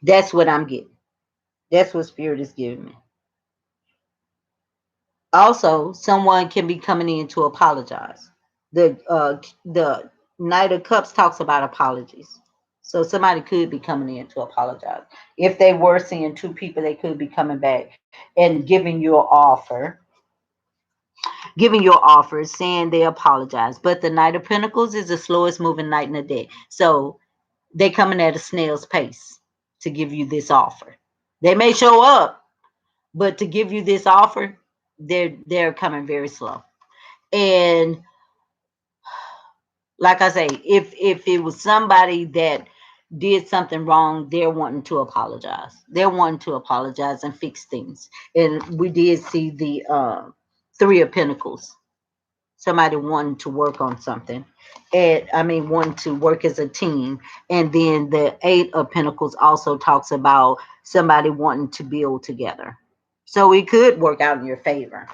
That's what I'm getting. That's what Spirit is giving me. Also, someone can be coming in to apologize. The Knight of Cups talks about apologies. So somebody could be coming in to apologize. If they were seeing 2 people, they could be coming back and giving you an offer. Giving your offers, saying they apologize. But the Knight of Pentacles is the slowest moving knight in the deck. So they coming at a snail's pace to give you this offer. They may show up, but to give you this offer, they're coming very slow. And like I say, if it was somebody that did something wrong, they're wanting to apologize. They're wanting to apologize and fix things. And we did see the 3 of Pentacles. Somebody wanting to work on something. And wanting to work as a team. And then the 8 of Pentacles also talks about somebody wanting to build together. So it could work out in your favor.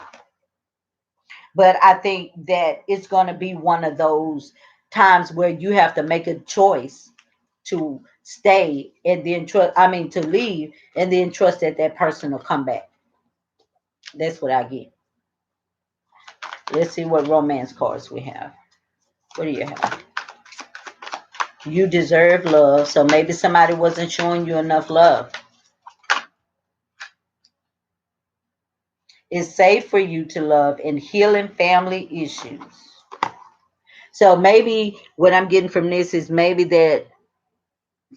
But I think that it's going to be one of those times where you have to make a choice to stay and then to leave and then trust that that person will come back. That's what I get. Let's see what romance cards we have. What do you have? You deserve love. So maybe somebody wasn't showing you enough love. It's safe for you to love and healing family issues. So maybe what I'm getting from this is maybe that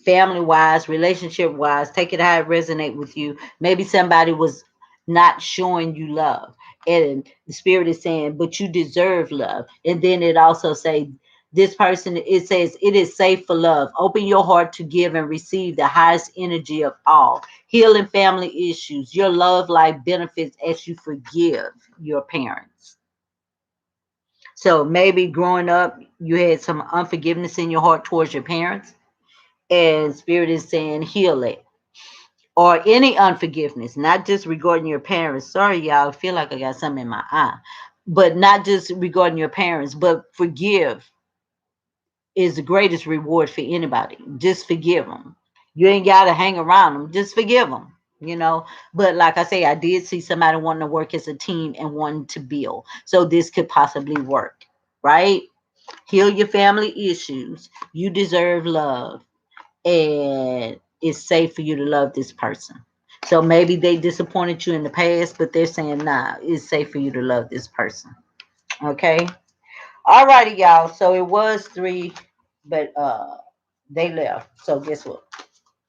family-wise, relationship-wise, take it how it resonate with you. Maybe somebody was not showing you love. And the Spirit is saying, but you deserve love. And then it also says, this person, it says, it is safe for love. Open your heart to give and receive the highest energy of all. Healing family issues. Your love life benefits as you forgive your parents. So maybe growing up, you had some unforgiveness in your heart towards your parents, and Spirit is saying, heal it. Or any unforgiveness, not just regarding your parents. Sorry, y'all, I feel like I got something in my eye. But not just regarding your parents, but forgive is the greatest reward for anybody. Just forgive them. You ain't got to hang around them. Just forgive them, you know. But like I say, I did see somebody wanting to work as a team and wanting to build. So this could possibly work, right? Heal your family issues. You deserve love. And it's safe for you to love this person. So maybe they disappointed you in the past, but they're saying, nah, it's safe for you to love this person. Okay. All righty, y'all. So it was three, but they left. So guess what?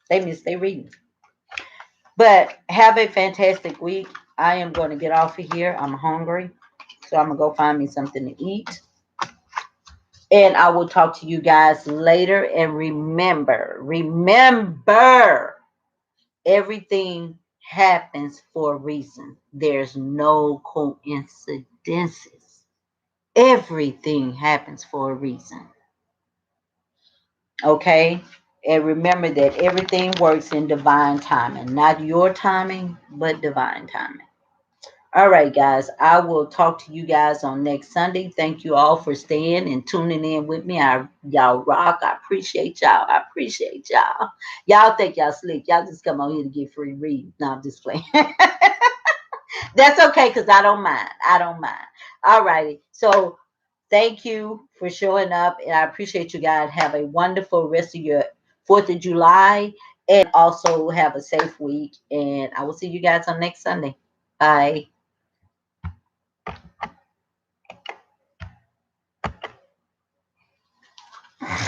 They missed their reading. But have a fantastic week. I am going to get off of here. I'm hungry. So I'm going to go find me something to eat. And I will talk to you guys later. And remember, everything happens for a reason. There's no coincidences. Everything happens for a reason. Okay? And remember that everything works in divine timing. Not your timing, but divine timing. All right, guys. I will talk to you guys on next Sunday. Thank you all for staying and tuning in with me. Y'all rock. I appreciate y'all. I appreciate y'all. Y'all think y'all slick. Y'all just come on here to get free reads. No, I'm just playing. That's okay, because I don't mind. I don't mind. All righty. So thank you for showing up, and I appreciate you guys. Have a wonderful rest of your 4th of July, and also have a safe week. And I will see you guys on next Sunday. Bye.